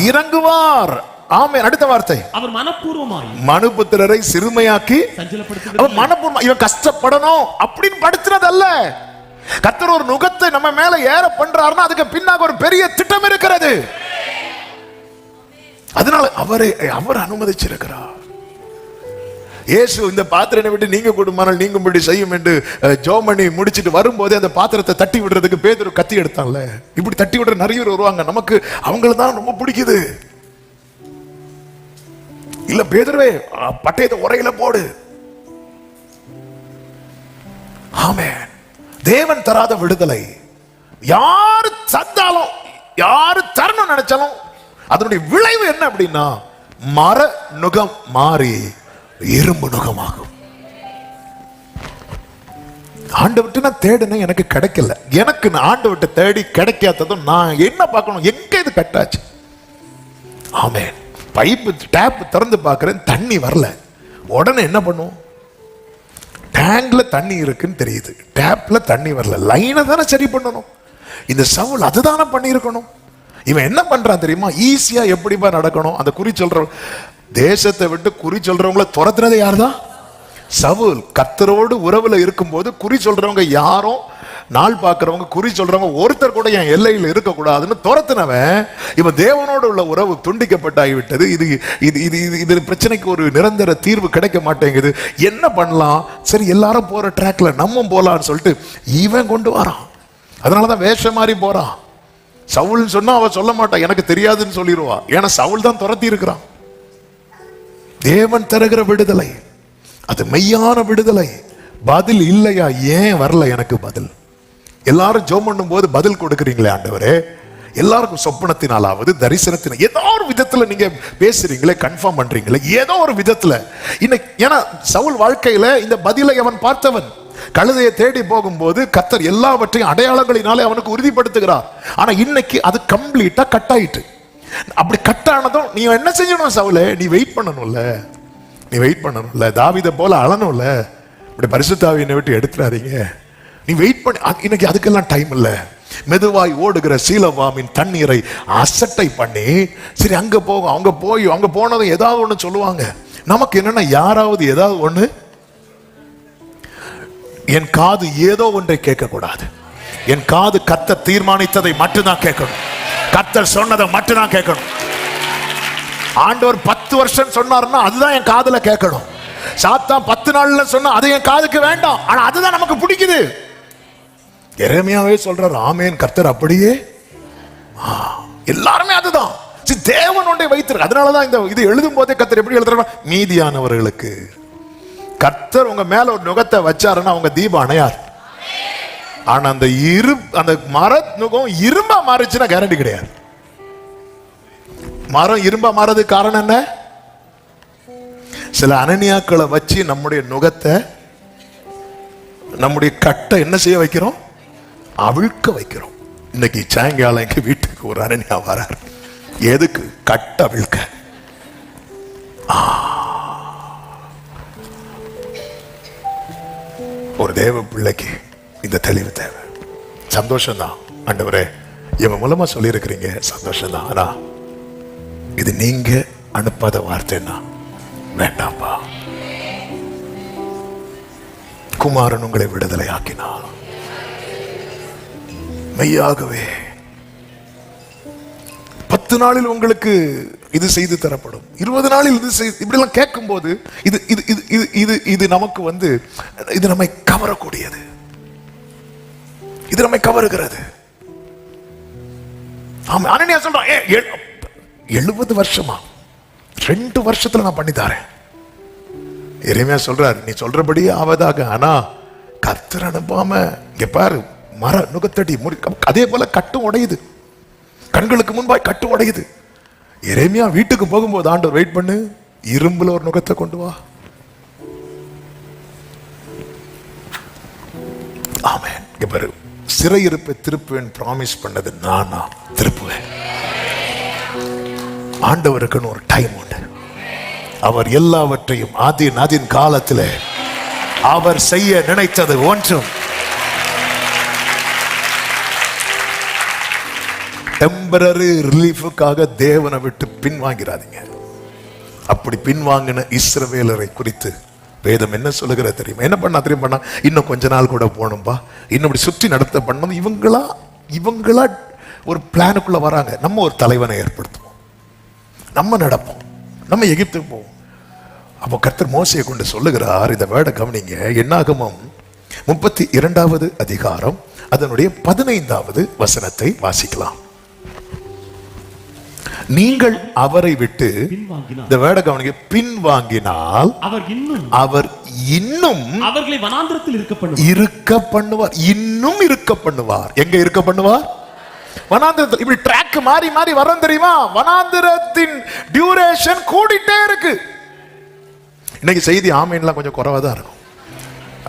A: இறங்குவார். ஆமென். அடுத்த வார்த்தை, அவர் மனப்பூர்வமாய் மனுபுத்திரரை சிறுமையாக்கி சஞ்சலப்படுத்தினார். மனப்பூர்வமா இவன் கஷ்டப்படணும் அப்படின்னு படுத்துறது அல்ல. கர்த்தர் ஒரு நுகத்தை நம்ம மேல ஏற பண்றாருன்னா அதுக்கு பின்னாக ஒரு பெரிய திட்டம் இருக்கிறது. அதனால அவர் அனுமதிச்சிருக்கிறார். இயேசு இந்த பாத்திரத்தை விட்டு நீங்க கொடுமானால் நீங்கும்படி செய்யும் என்று ஜெபம் பண்ணி முடிச்சிட்டு வரும்போதே அந்த பாத்திரத்தை தட்டி விடுறதுக்கு பேதுரு கத்தி எடுத்தான்ல. இப்படி தட்டி விடுற நிறைய பேர் வருவாங்க, நமக்கு அவங்கள தான் ரொம்ப பிடிக்குது. இல்ல பேதுருவே பட்டயத்தை உரையில போடு. ஆமென். தேவன் தராத விடுதலை யாரு தந்தாலும் யாரு தரணும் நினைச்சாலும் அதனுடைய விளைவு என்ன அப்படின்னா மர நுகம் மாறி இரும்பு நுகமாகும். ஆண்டவர்கிட்ட நான் தேடினேன், எனக்கு கிடைக்கல. எனக்கு நான் ஆண்டவர்கிட்ட தேடி கிடைக்காததும் நான் என்ன பார்க்கணும், எங்க இது கட்டாச்சு. ஆமென். பைப்பு டேப் திறந்து பார்க்கிறேன், தண்ணி வரல. உடனே என்ன பண்ணும், டேங்க்ல தண்ணி இருக்குன்னு தெரியுது, டேப்ல தண்ணி வரல, லைனை தானே சரி பண்ணணும். இந்த சவுல் அதுதானே பண்ணியிருக்கணும். இவன் என்ன பண்றான் தெரியுமா, ஈஸியா எப்படிப்பா நடக்கணும். அந்த குறி சொல்றவங்க, தேசத்தை விட்டு குறி சொல்றவங்கள துரத்துனது யாருதான், சவுல். கர்த்தரோடு உறவுல இருக்கும்போது குறி சொல்றவங்க யாரும், நாள் பார்க்கிறவங்க குறி சொல்றவங்க ஒருத்தர் கூட என் எல்லையில் இருக்கக்கூடாதுன்னு துரத்துனவன் இவன் தேவனோடு உள்ள உறவு துண்டிக்கப்பட்டாகிவிட்டது. இது இது இது இது பிரச்சனைக்கு ஒரு நிரந்தர தீர்வு கிடைக்க மாட்டேங்குது. என்ன பண்ணலாம், சரி எல்லாரும் போற ட்ராக்ல நம்ம போலான்னு சொல்லிட்டு இவன் கொண்டு வரான். அதனாலதான் வேஷம் மாறி போறான். சவுல் சொன்னா அவ சொல்ல மாட்டான், எனக்கு தெரியாதுன்னு சொல்லிடுவா. ஏன்னா சவுல் தான் துரத்தி இருக்கிறான். தேவன் தருகிற விடுதலை அது மெய்யான விடுதலை. பதில் இல்லையா, ஏன் வரல எனக்கு பதில்? எல்லாரும் ஜெபம் பண்ணும் போது பதில் கொடுக்குறீங்களே ஆண்டவரே, எல்லாருக்கும் சொப்பனத்தினாலாவது தரிசனத்தின ஏதோ ஒரு விதத்துல நீங்க பேசுறீங்களே, கன்ஃபார்ம் பண்றீங்களே ஏதோ ஒரு விதத்துல. இன்னைக்கு ஏன்னா சவுல் வாழ்க்கையில இந்த பதிலை அவன் பார்த்தவன். கழுதையை தேடி போகும்போது கர்த்தர் எல்லாவற்றையும் அடையாளங்களினாலே அவனுக்கு உறுதிப்படுத்துகிறார். ஆனா இன்னைக்கு அது கம்ப்ளீட்டா கட் ஆயிட்டு. அப்படி கட் ஆனதும் நீ என்ன செய்யணும் சவுலே, நீ வெயிட் பண்ணணும்ல, நீ வெயிட் பண்ணணும்ல, தாவீதை போல அழணும்ல. இப்படி பரிசுத்த ஆவியை விட்டு எடுத்துறாதீங்க, நீ வெயிட் பண்ணி. இன்னைக்கு அதுக்கெல்லாம் டைம் இல்ல. மெதுவாய் ஓடுகிற சீலவாமின் தண்ணீரை அசட்டை பண்ணி சரி அங்க போகும், அவங்க போய் அங்க போனதும் ஏதாவது ஒண்ணு சொல்லுவாங்க. நமக்கு என்னன்னா யாராவது ஏதாவது ஒண்ணு, என் காது ஏதோ ஒன்றை கேட்க கூடாது. என் காது கர்த்தர் தீர்மானித்ததை மட்டும்தான் கேட்கணும், கர்த்தர் சொன்னதை மட்டும்தான் கேட்கணும். ஆண்டவர் 10 வருஷம் சொன்னார்னா அதுதான் என் காதுல கேட்கணும். சாத்தான் 10 நாள்ல சொன்னா அது என் காதுக்கு வேண்டாம், ஆனா அதுதான் நமக்கு பிடிக்குது. எரேமியாவே சொல்றார், ஆமென் கர்த்தர் அப்படியே. எல்லாருமே அதுதான் தேவன் ஒன்றை வைத்திருக்கு. அதனாலதான் இந்த இது எழுதும் போதே கர்த்தர் எப்படி எழுதுறாரு, மீதியானவர்களுக்கு. கர்த்தர் உங்க மேல ஒரு நுகத்தை வச்சாருன்னா அவங்க தீபம் அணையார். ஆனா அந்த மர நுகம் இரும்பா மாறிச்சுன்னா கேரண்டி கிடையாது. மரம் இரும்பா மாறதுக்கு காரணம் என்ன, சில அனனியாக்களை வச்சு நம்முடைய நுகத்தை, நம்முடைய கட்டை என்ன செய்ய வைக்கிறோம், அவிழ்க்க வைக்கிறோம். இன்னைக்கு சாயங்காலம் எங்க வீட்டுக்கு ஒரு அனனியா வரார். எதுக்கு, கட்ட அவிழ்க்க. ஒரு தேவ பிள்ளைக்கு இந்த தெளிவு தேவை. சந்தோஷம்தான் ஆண்டவரே, இவன் மூலமா சொல்லி இருக்கிறீங்க, சந்தோஷம்தான். ஆனா இது நீங்க அனுப்பாத வார்த்தைன்னா வேண்டாம்பா. குமாரன் உங்களை விடுதலை ஆக்கினார். மெய்யாகவே 10 நாளில் உங்களுக்கு இது செய்து தரப்படும், 20 நாளில் இது இப்படி எல்லாம் கேட்கும் போது இது இது இது இது இது நமக்கு இது நம்மை கவரக்கூடியது, இது நம்மை கவருகிறது. ஆமா, அனனியா சொல்றான், 70 வருஷமா 2 வருஷத்துல நான் பண்ணித்தாரேன். எரேமியா சொல்றாரு, நீ சொல்றபடி ஆவதாக. ஆனா கர்த்தர் அனுப்பாம இங்க பாரு, மர நுகத்தடி அதே போல கட்டும் உடையுது, கண்களுக்கு முன்பாய் கட்டு உடையுது. எரேமியா வீட்டுக்கு போகும்போது ஆண்டவர், வெயிட் பண்ணு, இரும்புல ஒரு நுகத்தை கொண்டு வா. ஆமென். இங்க பாரு, சிறையிருப்பை திருப்புவேன் பிராமிஸ் பண்ணது நானா திருப்புவேன். ஆண்டவருக்குன்னு ஒரு டைம் உண்டு. அவர் எல்லாவற்றையும் ஆதின் காலத்தில் அவர் செய்ய நினைத்தது ஒன்றும் டெம்பரரி ரிலீஃபுக்காக தேவனை விட்டு பின்வாங்கிறாதீங்க. அப்படி பின்வாங்கின இஸ்ரவேலரை குறித்து வேதம் என்ன சொல்லுகிற தெரியுமா? என்ன பண்ணா தெரியும், பண்ணா இன்னும் கொஞ்ச நாள் கூட போகணும்பா, இன்னும் இப்படி சுற்றி நடத்த பண்ணணும். இவங்களா ஒரு பிளானுக்குள்ள வராங்க. நம்ம ஒரு தலைவனை ஏற்படுத்துவோம், நம்ம நடப்போம், நம்ம எகிப்துக்கு போவோம். அப்போ கர்த்தர் மோசையை கொண்டு சொல்லுகிறார், இந்த வேர்டை கவனிங்க. என்னாகமம் 32வது அதிகாரம் அதனுடைய 15வது வசனத்தை வாசிக்கலாம். நீங்கள் அவரை விட்டு, இந்த வேர்டை கவனிங்க, பின்வாங்கினால் அவர் இன்னும்
B: அவர்களை வனாந்திரத்தில்
A: இருக்க பண்ணுவார். இன்னும் இருக்க பண்ணுவார். எங்க இருக்க பண்ணுவார்? வனாந்திரத்தில். இப்படி ட்ராக் மாறி மாறி வரும் தெரியுமா? வனாந்திரத்தின் டியூரேஷன் கூடிட்டே இருக்கு. இன்னைக்கு செய்தி ஆமீன்லாம் கொஞ்சம் குறைவா தான் இருக்கும்.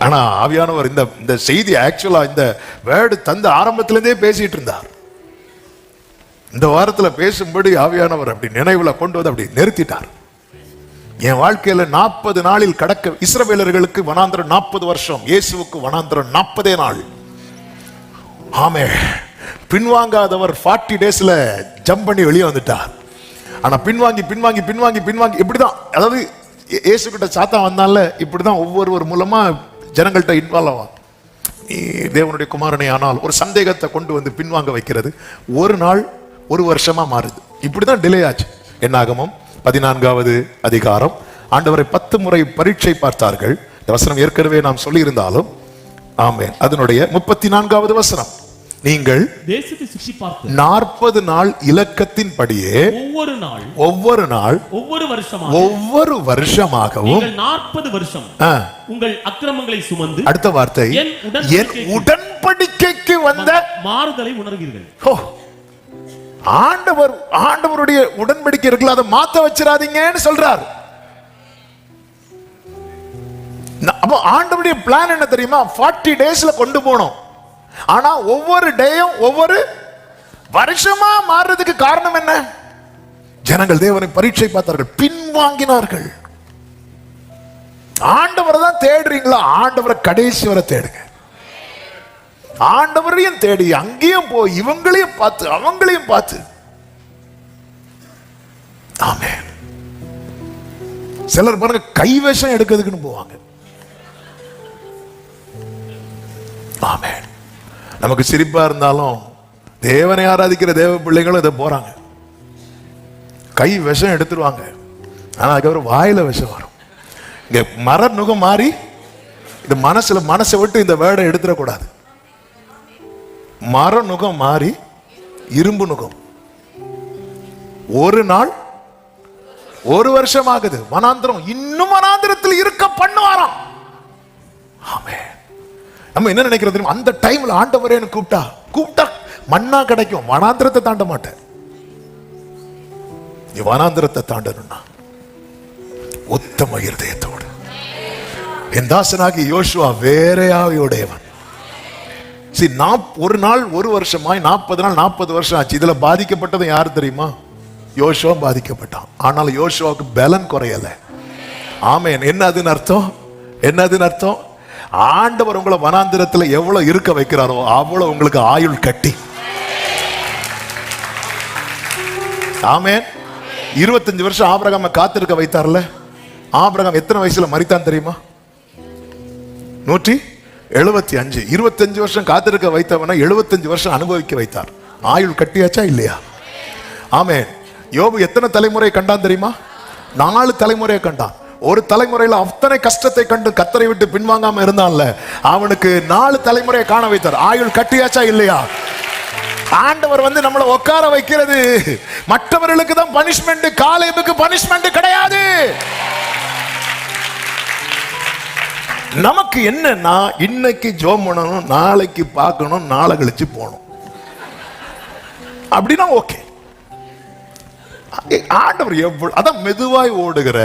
A: ஆனா ஆவியானவர் இந்த செய்தி ஆக்சுவலா இந்த வேர்டு தந்த ஆரம்பத்திலிருந்தே பேசிட்டு இருந்தார். இந்த வாரத்தில் பேசும்படி ஆவியானவர் அப்படி நினைவுல கொண்டு வந்து அப்படி நிறுத்திட்டார். என் வாழ்க்கையில 40 நாளில் கடக்க, இஸ்ரவேலர்களுக்கு வனாந்திரம் 40 வருஷம், இயேசுவுக்கு வனாந்திரம் 40 நாள். ஆமே, பின்வாங்காதவர் 40 டேஸ்ல ஜம்ப் பண்ணி வெளியே வந்துட்டார். ஆனா பின்வாங்கி பின்வாங்கி பின்வாங்கி பின்வாங்கி இப்படிதான், அதாவது இயேசு கிட்ட சாத்தான் வந்தால இப்படிதான் ஒவ்வொருவர் மூலமா ஜனங்கள்கிட்ட இன்வால்வ் ஆவான். நீ தேவனுடைய குமாரனை ஆனால் ஒரு சந்தேகத்தை கொண்டு வந்து பின்வாங்க வைக்கிறது. ஒரு நாள் ஒரு வருஷமா மாறுது. இப்படிதான் டிலே ஆச்சு. என்னாகமம் 14வது அதிகாரம். ஆண்டவரை 10 முறை பரீட்சை பார்த்தார்கள். இந்த வசனம் ஏற்கனவே நாம் சொல்லி இருந்தாலும், ஆமென், அதனுடைய 34வது வசனம். நீங்கள்
B: தேசத்தை சுற்றி பார்த்து
A: 40 நாள் இலக்கத்தின் படியே ஒவ்வொரு நாள் ஒவ்வொரு வருஷமாகவும்
B: 40 வருஷம் உங்கள் அக்கிரமங்களை சுமந்து,
A: அடுத்த வார்த்தை, என் உடன்படிக்கைக்கு வந்த
B: மாறுதலை உணர்வீர்கள்.
A: ஆண்டவருடைய உடன்படிக்கை இருக்குல்ல, அதை மாத்த வச்சிடாதீங்கன்னு சொல்றார். அப்போ ஆண்டவருடைய பிளான் என்ன தெரியுமா? 40 டேஸ்ல கொண்டு போனோம். ஆனா ஒவ்வொரு டேயும் ஒவ்வொரு வருஷமா மாறுறதுக்கு காரணம் என்ன? ஜனங்கள் தேவனை பரீட்சை பார்த்தார்கள், பின்வாங்கினார்கள். ஆண்டவரை தான் தேடுறீங்களா? ஆண்டவரை கடைசி வரை தேடுங்க. ஆண்டவரையும் தேடி அங்கேயும் போய் இவங்களையும் பார்த்து அவங்களையும் பார்த்து. ஆமென். சிலர் பாருங்க கைவசம் எடுக்கிறதுக்குன்னு போவாங்க. ஆமென். நமக்கு சிரிப்பா இருந்தாலும் தேவனை ஆராதிக்கிற தேவ பிள்ளைகளும் இதை போறாங்க. கை விஷம் எடுத்துருவாங்க. ஆனா அதுக்கப்புறம் வாயில விஷம் வரும். இங்க மர நுகம் மாறி இந்த மனசை விட்டு இந்த வேர்டை எடுத்துடக்கூடாது. மர நுகம் மாறி இரும்பு நுகம். ஒரு நாள் ஒரு வருஷம் ஆகுது. வனாந்திரம் இன்னும் வனாந்திரத்தில் இருக்க பண்ணுவாராம். ஆமென். நம்ம என்ன நினைக்கிறது தெரியுமா? அந்த டைம்ல ஆண்டவரேன்னு கூப்பிட்டா மண்ணா கிடைக்கும். வனாந்திரத்தை தாண்ட மாட்டேன். நீ வனாந்திரத்தை தாண்டணும்னா உத்தம இருதயத்தோடு. என் தாசனாகி யோசுவா வேறையாவையுடையவன். ஒரு நாள் ஒரு வருஷமாய் 40 நாள் 40 வருஷம் ஆச்சு. இதுல பாதிக்கப்பட்டது யாரு தெரியுமா? யோசுவா பாதிக்கப்பட்டான். ஆனால் யோசுவாவுக்கு பலன் குறையல. ஆமென். என்னதுன்னு அர்த்தம்? ஆண்டவர் உங்களை வனாந்திரத்தில் எவ்வளவு இருக்க வைக்கிறாரோ அவ்வளவு உங்களுக்கு ஆயுள் கட்டி. ஆமென். 25 வருஷம் ஆபிரகாமை காத்திருக்க வைத்தார்ல. ஆபிரகாம் எத்தனை வயசுல மரித்தான் தெரியுமா? 175. 25 வருஷம் காத்திருக்க வைத்தவன 75 வருஷம் அனுபவிக்க வைத்தார். ஆயுள் கட்டியாச்சா இல்லையா? ஆமென். யோபு எத்தனை தலைமுறை கண்டான் தெரியுமா? 4 தலைமுறையை கண்டான். ஒரு தலைமுறையில அத்தனை கஷ்டத்தை கண்டு கர்த்தரை விட்டு பின்வாங்காம இருந்தான்ல, அவனுக்கு 4 தலைமுறையை காண வைத்தார். ஆயுள் கட்டியாச்சா இல்லையா? ஆண்டவர் வந்து நம்மளை உட்கார வைக்கிறது மற்றவர்களுக்கு தான் பனிஷ்மெண்ட். காலேபுக்கு பனிஷ்மெண்ட் கிடையாது. நமக்கு என்னன்னா, இன்னைக்கு ஜோம் பண்ணணும், நாளைக்கு பார்க்கணும், நாளை கழிச்சு போகணும். அப்படின்னா ஓகே. ஆண்டவர் எவ்வளவு, அதான் மெதுவாய் ஓடுகிற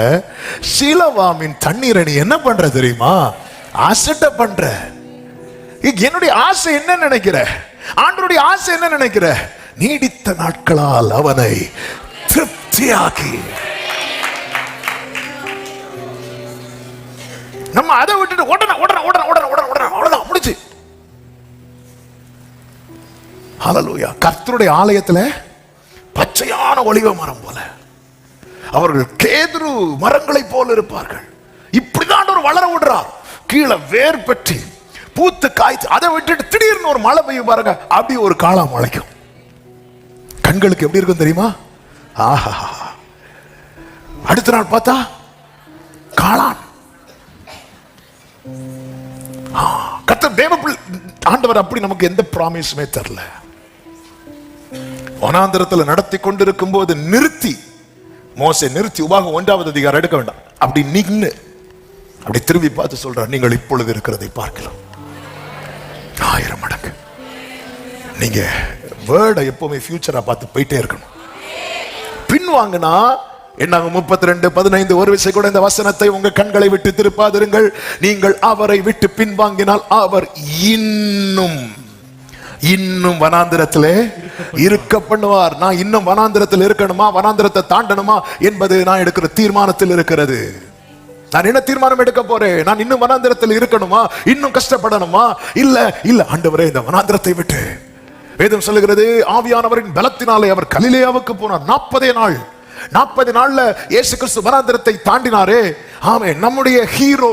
A: சீலவாமின் தண்ணீரை நீ என்ன பண்ற தெரியுமா? அசட்ட பண்ற. என்னுடைய ஆசை என்ன நினைக்கிற? ஆண்டவருடைய ஆசை என்ன நினைக்கிற? நீடித்த நாட்களால் அவனை திருப்தியாக்கி. நம்ம அதை விட்டுட்டு உடனே முடிச்சு. ஹல்லேலூயா. கர்த்தருடைய ஆலயத்துல பச்சையான ஒலிவ மரம் போல அவர்கள் கேதுரு மரங்களை போல இருப்பார்கள். இப்படிதான் ஒரு வளர விடுறார். கீழே வேர் பற்றி பூத்து காய்ச்சி, அதை விட்டுட்டு திடீர்னு ஒரு மழை பெய்யும் பாருங்க, அப்படி ஒரு காலம் முளைக்கும். கண்களுக்கு எப்படி இருக்கும் தெரியுமா? ஆஹா. அடுத்த நாள் பார்த்தா காளான். கர்த்தர் தேவ ஆண்டவர் அப்படி நமக்கு எந்த ப்ராமிஸுமே தரல. வனாந்திரத்தில் நடத்தி கொண்டிருக்கும் போது நிறுத்தி, மோசே நிறுத்தி, உபாகம் 1வது அதிகாரம் எடுக்க வேண்டாம், அப்படி நின்னு அப்படி திரும்பி பார்த்து சொல்றார், நீங்கள் இப்பொழுது இருக்கிறதை பார்க்கலாம் 1000 மடங்கு. நீங்க வேர்டை எப்பவுமே ஃபியூச்சரா பார்த்து போயிட்டே இருக்கணும். பின் வாங்கினா என்னாங்க 32:15 ஒரு விசை கூட இந்த வசனத்தை உங்க கண்களை விட்டு திருப்பாதிருங்கள். நீங்கள் அவரை விட்டு பின்வாங்கினால் அவர் இன்னும் வனாந்திரத்திலே இருக்க பண்ணுவார். நான் இன்னும் வனாந்திரத்தில் இருக்கணுமா, வனாந்திரத்தை தாண்டணுமா என்பது நான் எடுக்கிற தீர்மானத்தில் இருக்கிறது. நான் என்ன தீர்மானம் எடுக்க போறேன்? நான் இன்னும் வனாந்திரத்தில் இருக்கணுமா, இன்னும் கஷ்டப்படணுமா? இல்ல ஆண்டவரே, இந்த வனாந்திரத்தை விட்டு, வேதம் சொல்லுகிறது, ஆவியானவரின் பலத்தினாலே அவர் கலிலேயாவுக்கு போனார். 40 நாள்ல இயேசு கிறிஸ்து வனாந்திரத்தை தாண்டினாரே. ஆமென். நம்முடைய ஹீரோ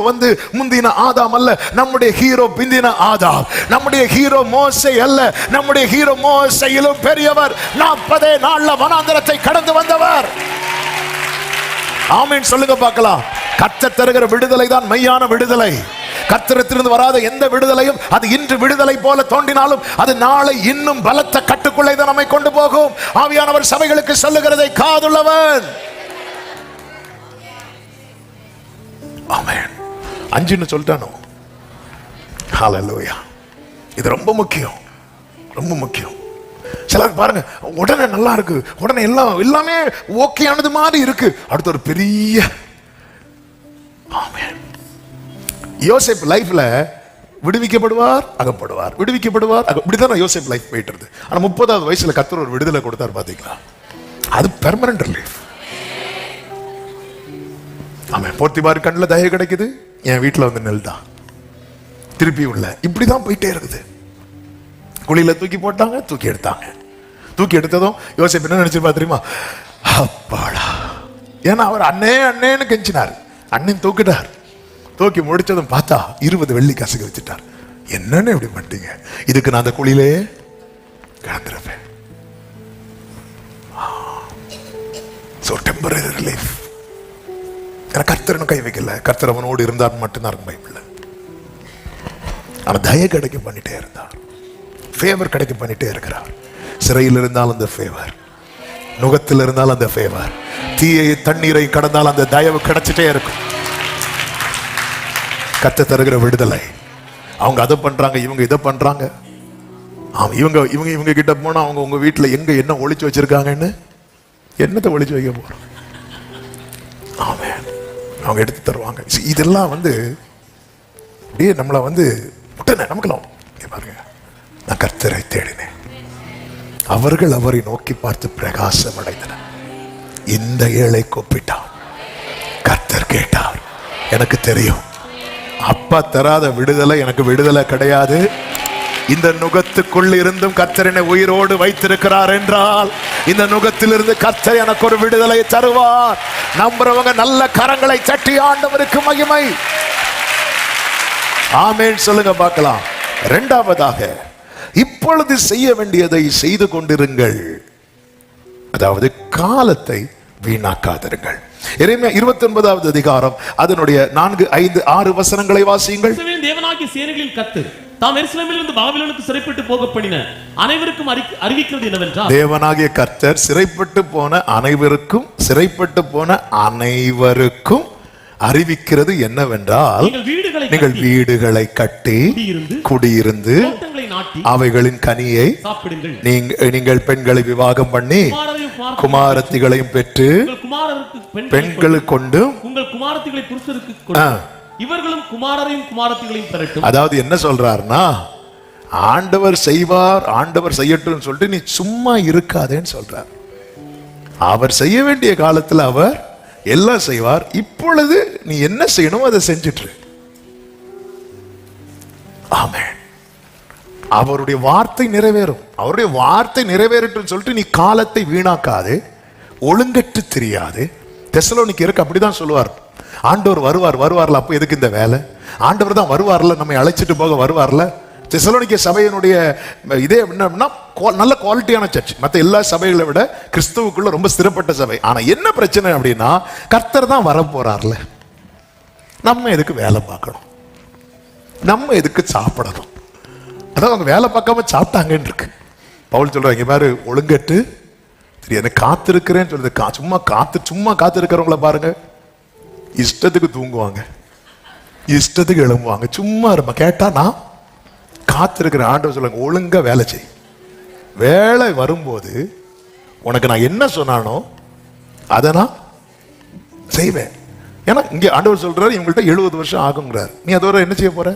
A: முந்தின ஆதாம் அல்ல, நம்முடைய ஹீரோ பிந்தின ஆதாம். நம்முடைய ஹீரோ மோசே அல்ல, நம்முடைய ஹீரோ மோசேயிலும் பெரியவர். 40 நாள்ல வனாந்திரத்தை கடந்து வந்தவர். ஆமென் சொல்லுங்க பார்க்கலாம். கர்த்தர் தருகிற விடுதலை தான் மெய்யான விடுதலை. கர்த்தரிடத்திலிருந்து வராத எந்த விடுதலையும் அது இன்று விடுதலை போல தோன்றினாலும் அது நாளை இன்னும் பலத்த கட்டுக்குள்ளே தான் நம்மை கொண்டு போகும். ஆவியானவர் சபைகளுக்கு சொல்லுகிறதை காதுள்ளவன். ஆமென். 5ன்னு சொல்லிட்டானோ? ஹல்லேலூயா. இது ரொம்ப முக்கியம், ரொம்ப முக்கியம். சிலர் பாருங்க, உடனே நல்லா இருக்கு, உடனே எல்லாமே ஓகே ஆனது மாதிரி இருக்கு, அடுத்து ஒரு பெரிய ஆமென். யோசேப் லைஃப்ல விடுவிக்கப்படுவார், அகப்படுவார், விடுவிக்கப்படுவார், இப்படிதான் யோசேப் லைஃப் போயிட்டு இருக்கு. ஆனா 30வது வயசுல கர்த்தர் ஒரு விடுதலை கொடுத்தார் பாத்தீங்களா? அது பெர்மனன்ட் ரிலீஃப். ஆமென். போர்த்திபார் கண்ணுல தயவு கிடைக்குது, என் வீட்டுல நெல் தான் திருப்பி உள்ள, இப்படிதான் போயிட்டே இருக்குது. குழியில தூக்கி போட்டாங்க, தூக்கி எடுத்தாங்க. தூக்கி எடுத்ததும் யோசேப் என்ன நினைச்சிருப்பா தெரியுமா? அப்பாடா. ஏன்னா அவர் அண்ணேன்னு கெஞ்சினார், அண்ணன் தூக்கிட்டார். தூக்கி முடிச்சதும் பார்த்தா 20 வெள்ளி காசுக்கு வச்சுட்டார். என்னன்னு இப்படி பண்ணிட்டீங்க? இதுக்கு நான் அந்த குழியிலே கிடந்திருப்பேன். Temporary relief. கர்த்தரனும் கை வைக்கல, கர்த்தர் அவனோடு இருந்தார் மட்டும்தான் பைபிள்ல. அவன் தயை கிடைக்க பண்ணிட்டே இருந்தார், ஃபேவர் கிடைக்க பண்ணிட்டே இருக்கிறார். சிறையில் இருந்தால் அந்த ஃபேவர், நுகத்தில் இருந்தால் அந்த ஃபேவர், தீயை தண்ணீரை கடந்தால் அந்த தயவு கிடைச்சிட்டே இருக்கும். கர்த்தர் தருகிற விடுதலை. அவங்க அதை பண்றாங்க, இவங்க இதை பண்றாங்க. இவங்க கிட்ட போனா அவங்க உங்க வீட்டுல எங்க என்ன ஒளிச்சு வச்சிருக்காங்கன்னு, என்னத்தை ஒளிச்சு வைக்க போறோம்? ஆமென். அவங்க எடுத்து தருவாங்க. இதெல்லாம் அப்படியே நம்மளை உடனே நமக்குலாம் பாருங்க, நான் கர்த்தரை தேடினேன், அவர்கள் அவரை நோக்கி பார்த்து பிரகாசம் அடைந்தனர். இந்த ஏழை கூப்பிட்டார், கர்த்தர் கேட்டார். எனக்கு தெரியும், அப்பா தராத விடுதலை எனக்கு விடுதலை கிடையாது. இந்த நுகத்துக்குள் இருந்தும் கர்த்தர் என்னை உயிரோடு வைத்திருக்கிறார் என்றால், இந்த நுகத்திலிருந்து கர்த்தர் எனக்கு ஒரு விடுதலை தருவார். நம்புறவங்க நல்ல கரங்களை தட்டி ஆண்டவருக்கு மகிமை. ஆமென் சொல்லுங்க பார்க்கலாம். 2வதாக, இப்பொழுது செய்ய வேண்டியதை செய்து கொண்டிருங்கள், அதாவது காலத்தை வீணாக்காதிருங்கள். எரேமியா 29வது அதிகாரம் அதனுடைய 4, 5, 6 வசனங்களை வாசியுங்கள்.
B: தேவனாகிய சேனைகளின் கர்த்தர் தாம் எருசலேமிலிருந்து பாபிலோனுக்கு சிறைப்பட்டு போக பண்ணின அனைவருக்கும் அறிவிக்கிறது என்னவென்றால்,
A: தேவனாகிய கர்த்தர் சிறைப்பட்டு போன அனைவருக்கும் அறிவிக்கிறது என்னவென்றால், நீங்கள் வீடுகளை கட்டி குடியிருந்து அவைகளின் கனியை சாப்பிடுங்கள். நீங்கள் பெண்களை விவாகம் பண்ணி குமாரத்திகளையும் பெற்று பெண்களுக்கு கொண்டு உங்கள் குமாரத்திகளை புருஷருக்கு கொடுங்கள். இவர்களும் குமாரரையும் குமாரத்திகளையும் பெறட்டும். அதாவது என்ன சொல்றாருன்னா, ஆண்டவர் செய்வார், ஆண்டவர் செய்யட்டும் சொல்லிட்டு நீ சும்மா இருக்காதேன்னு சொல்றார். அவர் செய்ய வேண்டிய காலத்துல அவர் எல்லாம் செய்வார். இப்பொழுது நீ என்ன செய்யணும் அதை செஞ்சிட்டு. ஆமென். அவருடைய வார்த்தை நிறைவேறும். அவருடைய வார்த்தை நிறைவேறட்டும் சொல்லிட்டு நீ காலத்தை வீணாக்காது, ஒழுங்கற்று தெரியாது. தெசலோனிக்கேயருக்கு அப்படிதான் சொல்லுவார். ஆண்டவர் வருவார்ல, அப்போ எதுக்கு இந்த வேலை? ஆண்டவர் தான் வருவார்ல, நம்மை அழைச்சிட்டு போக வருவார்ல. தெசலோனிக்கே சபையினுடைய இதே என்னன்னா, நல்ல குவாலிட்டியான சர்ச். மற்ற எல்லா சபைகளை விட கிறிஸ்துவுக்குள்ள ரொம்ப ஸ்திரப்பட்ட சபை. ஆனா என்ன பிரச்சனை அப்படின்னா, கர்த்தர் தான் வர போறார்ல. நம்ம எதுக்கு வேலை பார்க்கணும், நம்ம எதுக்கு சாப்பிடணும்? அதான் அவங்க வேலை பார்க்காம சாப்பிட்டாங்கன்னு இருக்கு. பவுல் சொல்றாங்க, பாரு ஒழுங்கட்டு என்ன காத்திருக்கிறேன்னு சொல்றது. சும்மா காத்திருக்கிறவங்கள பாருங்க, இஷ்டத்துக்கு தூங்குவாங்க, இஷ்டத்துக்கு எழும்புவாங்க, சும்மா இருப்ப. கேட்டா நான் காத்திருக்கிற ஆண்டவர் சொல்லுங்க, ஒழுங்கா வேலை செய். வேலை வரும்போது உனக்கு நான் என்ன சொன்னானோ அதை நான் செய்வேன். ஏன்னா இங்க ஆண்டவர் சொல்றாரு, இவங்கள்ட்ட 70 வருஷம் ஆகுங்கிறார். நீ அதோட என்ன செய்ய போற?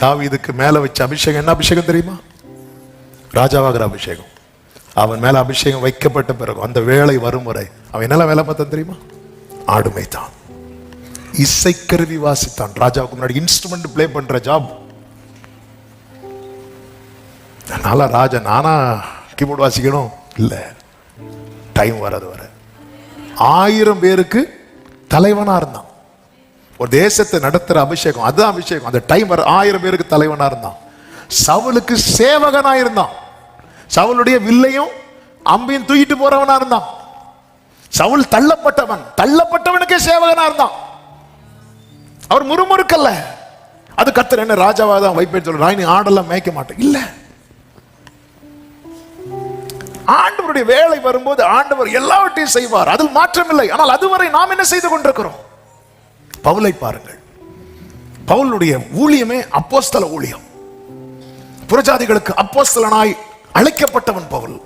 A: தாவீதுக்கு மேல வச்ச அபிஷேகம் என்ன அபிஷேகம் தெரியுமா? ராஜாவாகிற அபிஷேகம். அவன் மேல அபிஷேகம் வைக்கப்பட்ட பிறகு அந்த வேலை வரும் வரை அவன் என்னெல்லாம் வேலை பார்த்தான் தெரியுமா? ஆடுமைத்தான், இசைக்கருவி வாசித்தான். ராஜாவுக்கு முன்னாடி இன்ஸ்ட்ருமெண்ட் பிளே பண்ற ஜாப். அதனால ராஜா நானா கீபோர்டு வாசிக்கணும் இல்ல, டைம் வர்றது வர 1000 பேருக்கு தலைவனா இருந்தான். ஒரு தேசத்தை நடத்துற அபிஷேகம், அதுதான் அபிஷேகம். அந்த டைம் வர 1000 பேருக்கு தலைவனா இருந்தான். சவுலுக்கு சேவகனா இருந்தான். சவுலுடைய வில்லையும் அம்பையும் தூக்கிட்டு போறவனா இருந்தான். சவுல் தள்ளப்பட்டவனுக்கே சேவகனா இருந்தான். அவர் முறுமுறுக்கல்ல. அது கர்த்தர் என்ன ராஜாவா தான் வைப்பேன்னு சொல்ற, நீ ஆடெல்லாம் மேய்க்க மாட்டேன் இல்ல. ஆண்டவருடைய வேலை வரும்போது ஆண்டவர் எல்லாவற்றையும் செய்வார், அதில் மாற்றம் இல்லை. ஆனால் அதுவரை நாம் என்ன செய்து கொண்டிருக்கிறோம்? பவுலை பாருங்கள். பவுலுடைய ஊழியமே அப்போஸ்தல ஊழியம். புறஜாதிகளுக்கு அப்போஸ்தலனாய் அழைக்கப்பட்டவன் பவுல்.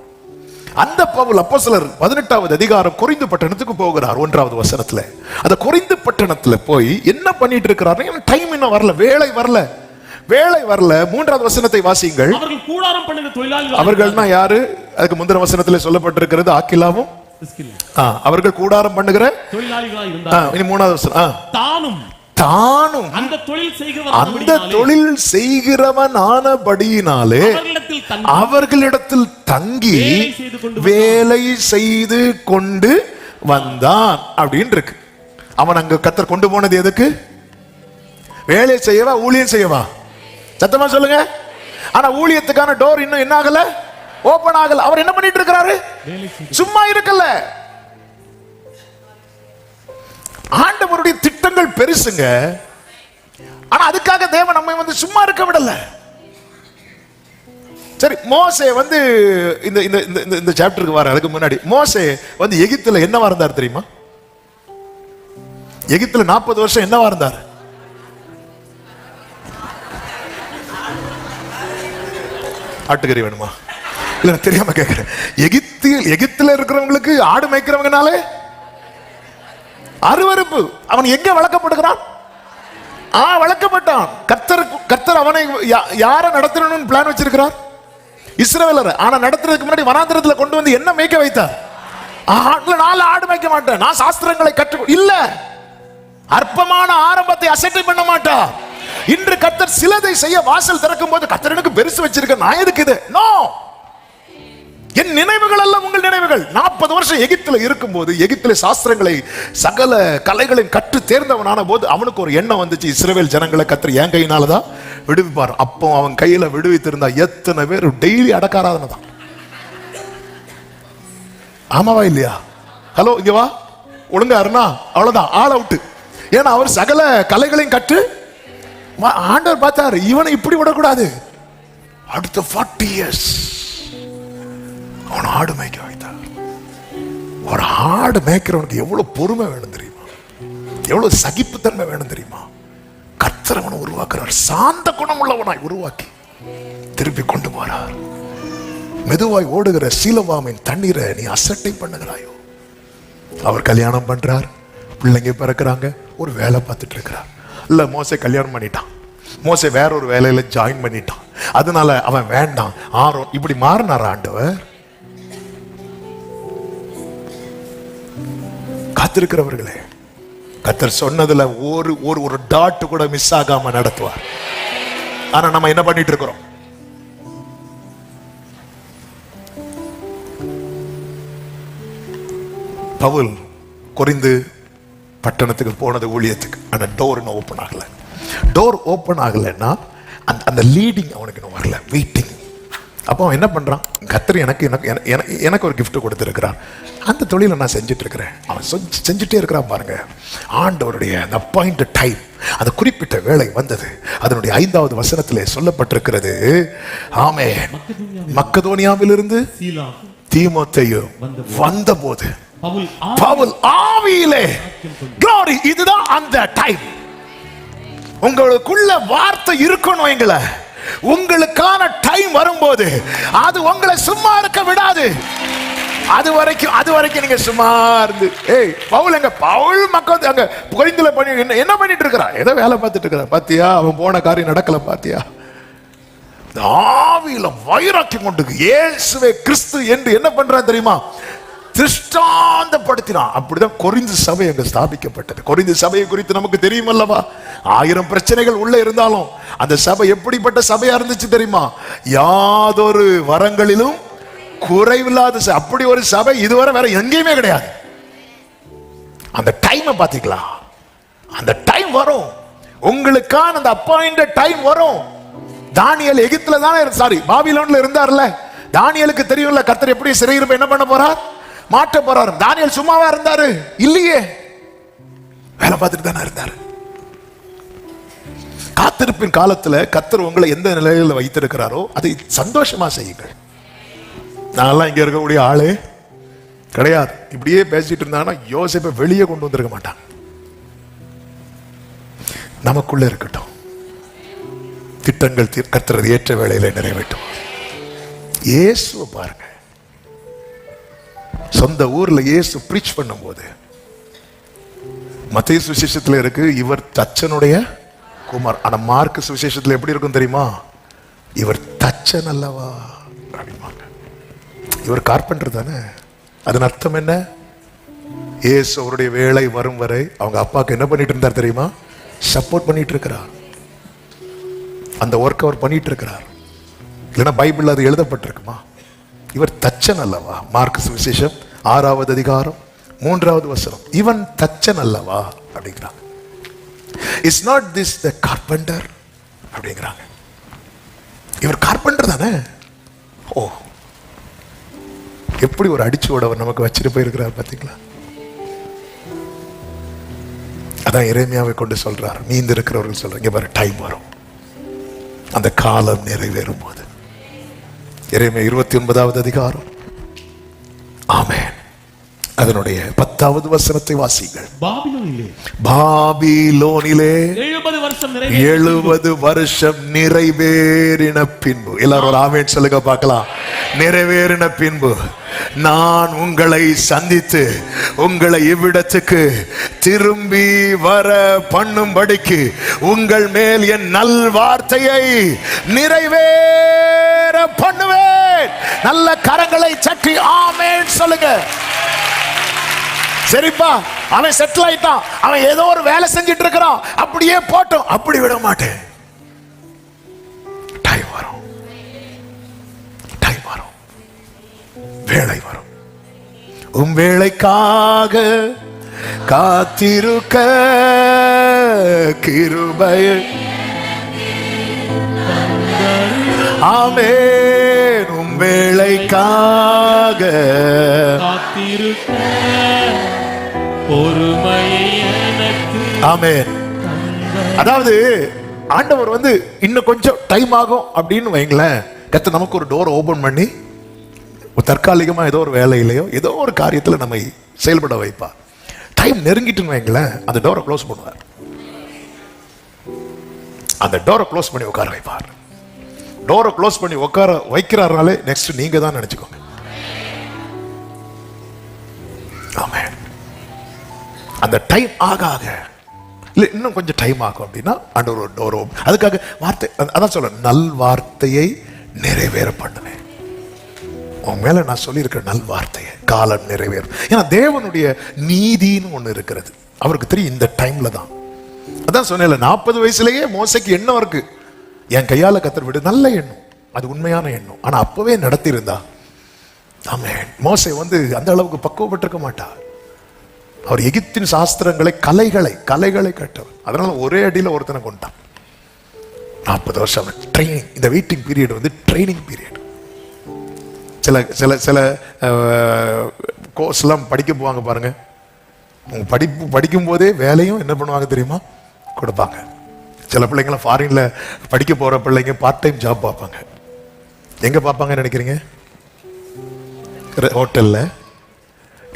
A: அந்த பவுல் அப்போஸ்தலர் 18வது அதிகாரம் கொரிந்து பட்டணத்துக்கு போகிறார். 1வது வசனத்துல அந்த கொரிந்து பட்டணத்துல போய் என்ன பண்ணிட்டு இருக்கிறார்? டைம் இன்னும் வரல, வேலை வரல. 3வது வசனத்தை வாசியுங்கள்.
B: அவர்கள் கூடாரம் பண்ணுகிற தொழிலாளிகள்.
A: அவர்கள்னா யாரு? அதுக்கு முந்தின வசனத்துல சொல்லப்பட்டிருக்கிறது ஆக்கிலாவும் அவர்கள் கூடாரம் பண்ணுகிற
B: தொழிலாளிகளாக இருந்தார்கள்.
A: இனி 3வது வசனம், தானும்
B: அந்த
A: தொழில் செய்கிறவன் ஆனபடியினாலே அவர்களிடத்தில் தங்கி வேலை செய்து கொண்டு வந்தான் அப்படின்னு இருக்கு. அவன் அங்க கர்த்தர் கொண்டு போனது எதுக்கு? வேலை செய்யவா, ஊழியம் செய்யவா? சத்தமா சொல்லுங்க. ஆனா ஊழியத்துக்கான டோர் இன்னும் என்ன ஆகல, ஓபன் ஆகல. அவர் என்ன பண்ணிட்டு இருக்கிறாரு? சும்மா இருக்கல. ஆண்டவருடைய திட்டங்கள் பெருசுங்க. ஆனா அதுக்காக தேவன் நம்மை சும்மா இருக்க விடல. சரி, மோசே இந்த சாப்டருக்கு வர அதுக்கு முன்னாடி மோசே எகிப்துல என்னவா இருந்தார் தெரியுமா? எகிப்துல 40 வருஷம் என்னவா இருந்தார்? ஆட்டுக்கறி வேணுமா? இல்ல தெரியாம கேட்கிறேன். எகிப்துல இருக்கிறவங்களுக்கு ஆடு மேய்க்கிறவங்கனாலே அருவருப்பு. அவன் எங்க வளர்க்கப்படுகிறான்? வளர்க்கப்பட்டான். கர்த்தர் அவனை யார நடத்தணும்னு பிளான் வச்சிருக்கிறார்? இஸ்ரவேலர். ஆனா நடத்துறதுக்கு முன்னாடி வனாந்திரத்துல கொண்டு வந்து என்ன மேய்க்க வைத்தார்? நான் ஆடு மேய்க்க மாட்டேன், நான் சாஸ்திரங்களை கற்று இல்ல. அற்பமான ஆரம்பத்தை அசட்டை பண்ண மாட்டார். இன்று கர்த்தர் சிலதை செய்ய வாசல் திறக்கும் போது கர்த்தர் எனக்கு பெருசு வச்சிருக்க, நான் எதுக்கு இது? நோ, என் நினைவுகள் அல்ல உங்கள் நினைவுகள். 40 வருஷம் எகிப்துல இருக்கும் போது எகிப்துல சாஸ்திரங்களை சகல கலைகளையும் கற்று தேர்ந்தவனான போது அவனுக்கு ஒரு எண்ணம் வந்துச்சு, இஸ்ரவேல் ஜனங்களை கர்த்தர் என் கையினாலதான் விடுவிப்பார். அப்போ அவன் கையில விடுவித்திருந்தா எத்தனை பேர் டெய்லி அடக்காராதனை தான். ஆமாவா இல்லையா? ஹலோ, இங்க வா, ஒழுங்கா இருந்தா அவ்வளவுதான், ஆள் அவுட்டு. ஏன்னா அவர் சகல கலைகளையும் கற்று ஆண்டவர் பார்த்தாரு, இவனை இப்படி விடக்கூடாது. அடுத்த 40 years அவன் ஆடு மேய்க்க வைத்தார். ஒரு ஆடு மேய்க்கிறவனுக்கு எவ்வளவு பொறுமை வேணும் தெரியுமா? எவ்வளவு சகிப்புத்தன்மை வேணும் தெரியுமா? கர்த்தர் அவனை உருவாக்குறார், சாந்த குணம் உள்ளவனாய் உருவாக்கி திருப்பி கொண்டு போறார். மெதுவாய் ஓடுகிற சீலவாமின் தண்ணீரை நீ அசட்டை பண்ணுகிறாயோ? அவர் கல்யாணம் பண்றார், பிள்ளைங்க பிறக்கிறாங்க, ஒரு வேலை பார்த்துட்டு இருக்கிறார். இல்ல, மோசே கல்யாணம் பண்ணிட்டான், மோசே வேற ஒரு வேலையில ஜாயின் பண்ணிட்டான், அதனால அவன் வேண்டாம். ஆரோன் இப்படி மாறினார். ஆண்டவர் காத்திருக்கிறவர்களே, கர்த்தர் சொன்னதுல ஒரு டாட் கூட மிஸ் ஆகாம நடத்துவார். ஆனா நம்ம என்ன பண்ணிட்டு இருக்கிறோம்? பவுல் கொரிந்து பட்டணத்துக்கு போனது ஊழியத்துக்கு. ஆனா டோர் இன்னும் ஓப்பன் ஆகல. டோர் ஓப்பன் ஆகலைன்னா அந்த லீடிங் அவனுக்கு இன்னும் வரல. வெயிட்டிங். அப்போ அவன் என்ன பண்றான், கர்த்தர் எனக்கு ஒரு gift கொடுத்திருக்கிறார், அந்த தொழிலை நான் செஞ்சுட்டு இருக்கிறேன். அவன் செஞ்சுட்டே இருக்கிறான் பாருங்க. ஆண்டவருடைய அந்த அப்பாயிண்டட் டைம், அந்த குறிப்பிட்ட வேளை வந்தது. அதனுடைய 5வது வசனத்திலே சொல்லப்பட்டிருக்கிறது, ஆமென், மக்கதோனியாவிலிருந்து தீமோத்தேயு வந்தபோது பவுல் ஆவியிலே glory. இதுதான் அந்த டைம். உங்களுக்குள்ள வார்த்தை இருக்கணும். உங்களுக்கான டைம் வரும்போது அது உங்களை சும்மா இருக்க விடாது. அது வரைக்கும் நீங்க சும்மா இருந்து, பவுல் மக்கள் அங்க கொரிந்தில பண்ணி என்ன பண்ணிட்டு இருக்கிறான், ஏதோ வேலை பார்த்துட்டு இருக்கிறான். பாத்தியா அவன் போன காரியம் நடக்கல, பாத்தியா ஆவியில வைராக்கியம் கொண்டு இயேசுவே கிறிஸ்து என்று என்ன பண்றான் தெரியுமா, திருஷ்டாந்தப்படுத்தினான். அப்படிதான் கொரிந்து சபை அங்க ஸ்தாபிக்கப்பட்டது. கொரிந்து சபையை குறித்து நமக்கு தெரியும் அல்லவா, 1000 பிரச்சனைகள் உள்ள இருந்தாலும் அந்த சபை எப்படிப்பட்ட சபையா இருந்துச்சு தெரியுமா, யாதொரு வரங்களிலும் குறைவில்லாத அப்படி ஒரு சபை இதுவரை வேற எங்கேயுமே கிடையாது. அந்த டைம் பாத்தீங்களா, அந்த டைம் வரும் உங்களுக்கான, அந்த அப்பாயிண்டட் டைம் வரும். தானியேல் எகிப்துல தானே பாபிலோன்ல இருந்தார்ல, தானியேலுக்கு தெரியும்ல கர்த்தர் எப்படி சிறையிருப்ப என்ன பண்ண போறார், மாற்ற போறாரு. தானியேல் சும்மாவா இருந்தாரு, இல்லையே, வேலை பார்த்துட்டு தானே இருந்தாரு. காத்திருப்பின் காலத்துல கர்த்தர் உங்களை எந்த நிலையில வைத்திருக்கிறாரோ அதை சந்தோஷமா செய்யுங்கள். நான்லாம் இங்க இருக்கக்கூடிய ஆளே கிடையாது. இப்படியே பேசிட்டு இருந்தாங்கன்னா யோசேப்பை வெளியே கொண்டு வந்திருக்க மாட்டான். நமக்குள்ள இருக்கட்டும், திட்டங்கள் கர்த்தர் ஏற்ற வேளையில நிறைவேற்றும். இயேசுவை பாருங்க, சொந்த ஊர்ல இயேசு பிரீச் பண்ணும் போது மத்தேயு சுவிசேஷத்துல இருக்கு, இவர் தச்சனுடைய குமார். ஆனா மார்க் சுவிசேஷத்துல எப்படி இருக்கும் தெரியுமா, இவர் தச்சன் அல்லவா அப்படிமாங்க. இவர் கார்பெண்டர் தானே. அதன் அர்த்தம் என்ன, இயேசு அவருடைய வேலை வரும் வரை அவங்க அப்பாவுக்கு என்ன பண்ணிட்டு இருந்தார் தெரியுமா, சப்போர்ட் பண்ணிட்டு இருக்கிறார். அந்த ஒர்க் அவர் பண்ணிட்டு இருக்கிறார். இல்லைன்னா பைபிள் அது எழுதப்பட்டிருக்குமா, இவர் தச்சன் அல்லவா. மார்க் சுவிசேஷம் 6வது அதிகாரம் 3வது வசனம், இவன் தச்சன் அல்லவா அப்படிங்கிறாங்க. Is not this the carpenter அப்படிங்கிறாங்க. இவர் கார்பெண்டர் தானே. ஓ, எப்படி ஒரு அடிச்சுவடவர் நமக்கு வச்சுட்டு போயிருக்கிறார் பாத்தீங்களா. அதான் எரேமியாவை கொண்டு சொல்றார், மீந்து இருக்கிறவர்கள் சொல்றாங்க, பாரு டைம் வரும், அந்த காலம் நிறைவேறும் போது. எரேமியா 29வது அதிகாரம், ஆமென், அதனுடைய 10வது வசனத்தை வாசிங்கள். பாபிலோனிலே 70 வருஷம் நிறைவேறின பின்பு, எல்லாரும் ஒரு ஆமென் சொல்லுங்க பார்க்கலாம். நிறைவேறின பின்பு நான் உங்களை சந்தித்து உங்களை இவ்விடத்துக்கு திரும்பி வர பண்ணும்படிக்கு உங்கள் மேல் என் நல் வார்த்தையை நிறைவேற பண்ணுவேன். நல்ல கரங்களை சற்றி ஆமென் சொல்லுங்க. சரிப்பா, அவன் செட்டில் ஆயிட்டான், அவன் ஏதோ ஒரு வேலை செஞ்சிட்டு இருக்கிறான், அப்படியே போட்டோம், அப்படி விட மாட்டேன். டைம் வரும், டைம் வரும், வேலை வரும். உம் வேளைக்காக காத்திருக்க கிருபை, ஆமென், உம் வேளைக்காக காத்திருக்க ஆமென். அதாவது ஆண்டவர் இன்னும் கொஞ்சம் டைம் ஆகும் அப்படின்னு வைங்களேன், கர்த்தர் நமக்கு ஒரு டோர் ஓபன் பண்ணி தற்காலிகமா ஏதோ ஒரு வேலையிலையோ ஏதோ ஒரு காரியத்துல நம்மை செயல்பட வைப்பார். டைம் நெருங்கிட்டுன்னு வைங்களேன், அந்த டோரை க்ளோஸ் பண்ணுவார். அந்த டோரை க்ளோஸ் பண்ணி உட்கார வைப்பார். டோரை க்ளோஸ் பண்ணி உட்கார வைக்கிறாருனாலே நெக்ஸ்ட் நீங்க தான் நினைச்சுக்கோங்க. ஆமென். அந்த டைம் ஆக இல்ல இன்னும் கொஞ்சம் டைம் ஆகும் அப்படின்னா ஆண்டவர் ஒரு டோர், அதுக்காக வார்த்தை, அதான் சொல்ல, நல் வார்த்தையை நிறைவேற பண்ணுவேன். உன் மேல நான் சொல்லியிருக்கிற நல் வார்த்தையை காலம் நிறைவேறும். ஏன்னா தேவனுடைய நீதின்னு ஒண்ணு இருக்கிறது, அவருக்கு தெரியும் இந்த டைம்ல தான். அதான் சொன்னேன்ல, 40 வயசுலயே மோசைக்கு எண்ணம் இருக்கு, என் கையால கத்தர் விடு, நல்ல எண்ணம், அது உண்மையான எண்ணம். ஆனா அப்பவே நடத்தி இருந்தா ஆமென், மோசே அந்த அளவுக்கு பக்குவப்பட்டிருக்க மாட்டார். அவர் எகிப்தின் சாஸ்திரங்களை கலைகளை கட்டவர். அதனால ஒரே அடியில் ஒருத்தனை கொண்டான். 40 வருஷம் ட்ரைனிங். இந்த வெயிட்டிங் பீரியட் ட்ரைனிங் பீரியட். சில சில சில கோர்ஸ்லாம் படிக்க போவாங்க பாருங்க. உங்க படிக்கும் போதே வேலையும் என்ன பண்ணுவாங்க தெரியுமா, கொடுப்பாங்க. சில பிள்ளைங்களாம் ஃபாரின்ல படிக்க போற பிள்ளைங்க பார்ட் டைம் ஜாப் பார்ப்பாங்க. எங்க பார்ப்பாங்கன்னு நினைக்கிறீங்க? ஹோட்டல்ல,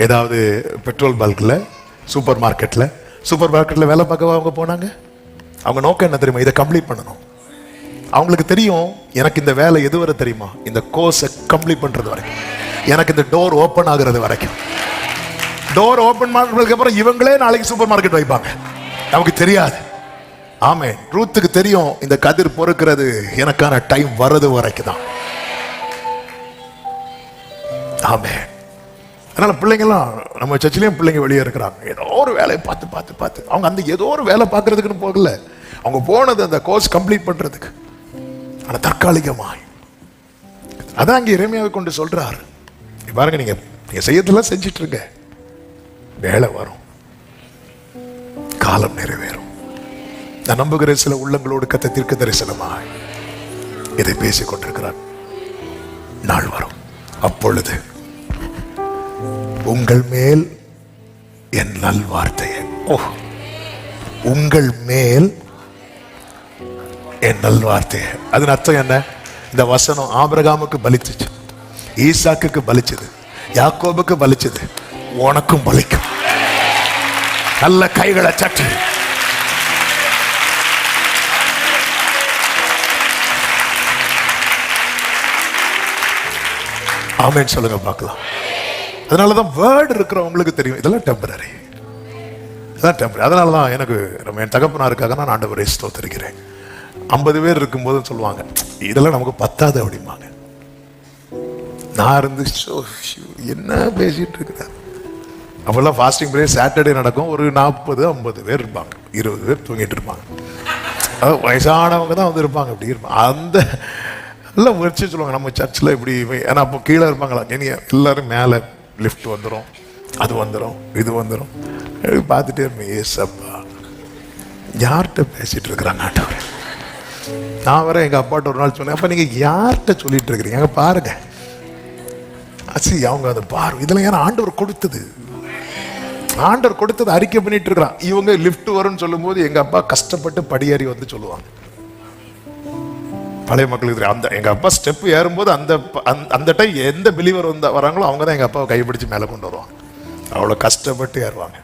A: ஏதாவது பெட்ரோல் பல்க்ல, சூப்பர் மார்க்கெட்ல வேலை பார்க்க அவங்க போனாங்க. அவங்க நோக்கம் என்ன தெரியுமா? இதை கம்ப்ளீட் பண்ணணும். அவங்களுக்கு தெரியும், எனக்கு இந்த வேலை எது வரை தெரியுமா, இந்த கோர்ஸை கம்ப்ளீட் பண்றது வரைக்கும், எனக்கு இந்த டோர் ஓப்பன் ஆகுறது வரைக்கும். டோர் ஓப்பன் பண்ணதுக்கு அப்புறம் இவங்களே நாளைக்கு சூப்பர் மார்க்கெட் வைப்பாங்க. நமக்கு தெரியாது. ஆமென். ரூத்துக்கு தெரியும், இந்த கதிர் பொறுக்கிறது எனக்கான டைம் வர்றது வரைக்கும் தான். ஆமென். அதனால பிள்ளைங்கலாம், நம்ம சர்ச்சிலையும் பிள்ளைங்க வெளியே இருக்கிறாங்க, ஏதோ ஒரு வேலையை பார்த்து பார்த்து பார்த்து அவங்க அந்த ஏதோ ஒரு வேலை பார்க்கறதுக்குன்னு போகல. அவங்க போனது அந்த கோர்ஸ் கம்ப்ளீட் பண்றதுக்கு. ஆனா தற்காலிகமாய் அதான் அங்கே இறைமையாக கொண்டு சொல்றாரு, பாருங்க, நீங்க செய்யறதெல்லாம் செஞ்சிட்டு இருங்க, வேலை வரும், காலம் நிறைவேறும். நான் நம்புகிற சில உள்ளங்களோடு கத்த தீர்க்க தரிசனமாய் இதை பேசிக் கொண்டிருக்கிறார். நாள் வரும், அப்பொழுது உங்கள் மேல் என் நல்வார்த்தையை, உங்கள் மேல் என் நல்வார்த்தையை. அதன் அர்த்தம் என்ன? இந்த வசனம் ஆபிரகாமுக்கு பலிச்சுச்சு, ஈசாக்குக்கு பலிச்சது, யாக்கோபுக்கு பலிச்சது, உனக்கும் பலிக்கும். நல்ல கைகளை சற்று. ஆமென் சொல்லுங்க பார்க்கலாம். அதனாலதான் வேர்டு இருக்கிறவங்களுக்கு தெரியும், இதெல்லாம் டெம்பரரி, இதெல்லாம் டெம்பரரி. அதனாலதான் எனக்கு என் தகப்பனாருக்காக நான் ஆண்டவரை ஸ்தோத்திரிக்கிறேன். 50 பேர் இருக்கும்போது சொல்லுவாங்க, இதெல்லாம் நமக்கு பத்தாது அப்படிம்பாங்க. நான் இருந்து என்ன பேசிட்டு இருக்கிறேன். அப்பெல்லாம் ஃபாஸ்டிங் பிரேயர் சாட்டர்டே நடக்கும். ஒரு 40-50 பேர் இருப்பாங்க, 20 பேர் தூங்கிட்டு இருப்பாங்க. வயசானவங்க தான் வந்து இருப்பாங்க. அப்படி இருப்பாங்க. அந்த எல்லாம் முயற்சி சொல்லுவாங்க, நம்ம சர்ச்சில் இப்படி. ஏன்னா அப்போ கீழே இருப்பாங்களா, எல்லாரும் மேலே லிஃப்ட் வந்துடும், அது வந்துடும், இது வந்துடும். பார்த்துட்டே இருப்பேன், ஏசப்பா யார்கிட்ட பேசிட்டு இருக்கிறாங்க ஆண்டவரே. நான் வர எங்கள் அப்பாட்ட ஒரு நாள் சொன்னேன், அப்போ நீங்கள் யார்கிட்ட சொல்லிட்டு இருக்கிறீங்க, அங்கே பாருங்க. அவங்க அதை பாரு, இதெல்லாம் யாரும் ஆண்டவர் கொடுத்தது, ஆண்டவர் கொடுத்தது அறிக்கை பண்ணிட்டு இருக்கிறான். இவங்க லிஃப்ட் வரும்னு சொல்லும் போது எங்க அப்பா கஷ்டப்பட்டு படியேறி வந்து சொல்லுவாங்க. பழைய மக்களுக்கு தெரியும், அந்த எங்க அப்பா ஸ்டெப் ஏறும்போது அந்த டைம் எந்த பிலீவர் வராங்களோ அவங்க தான் எங்க அப்பாவை கைப்பிடிச்சு மேலே கொண்டு வருவாங்க. அவ்வளோ கஷ்டப்பட்டு ஏறுவாங்க.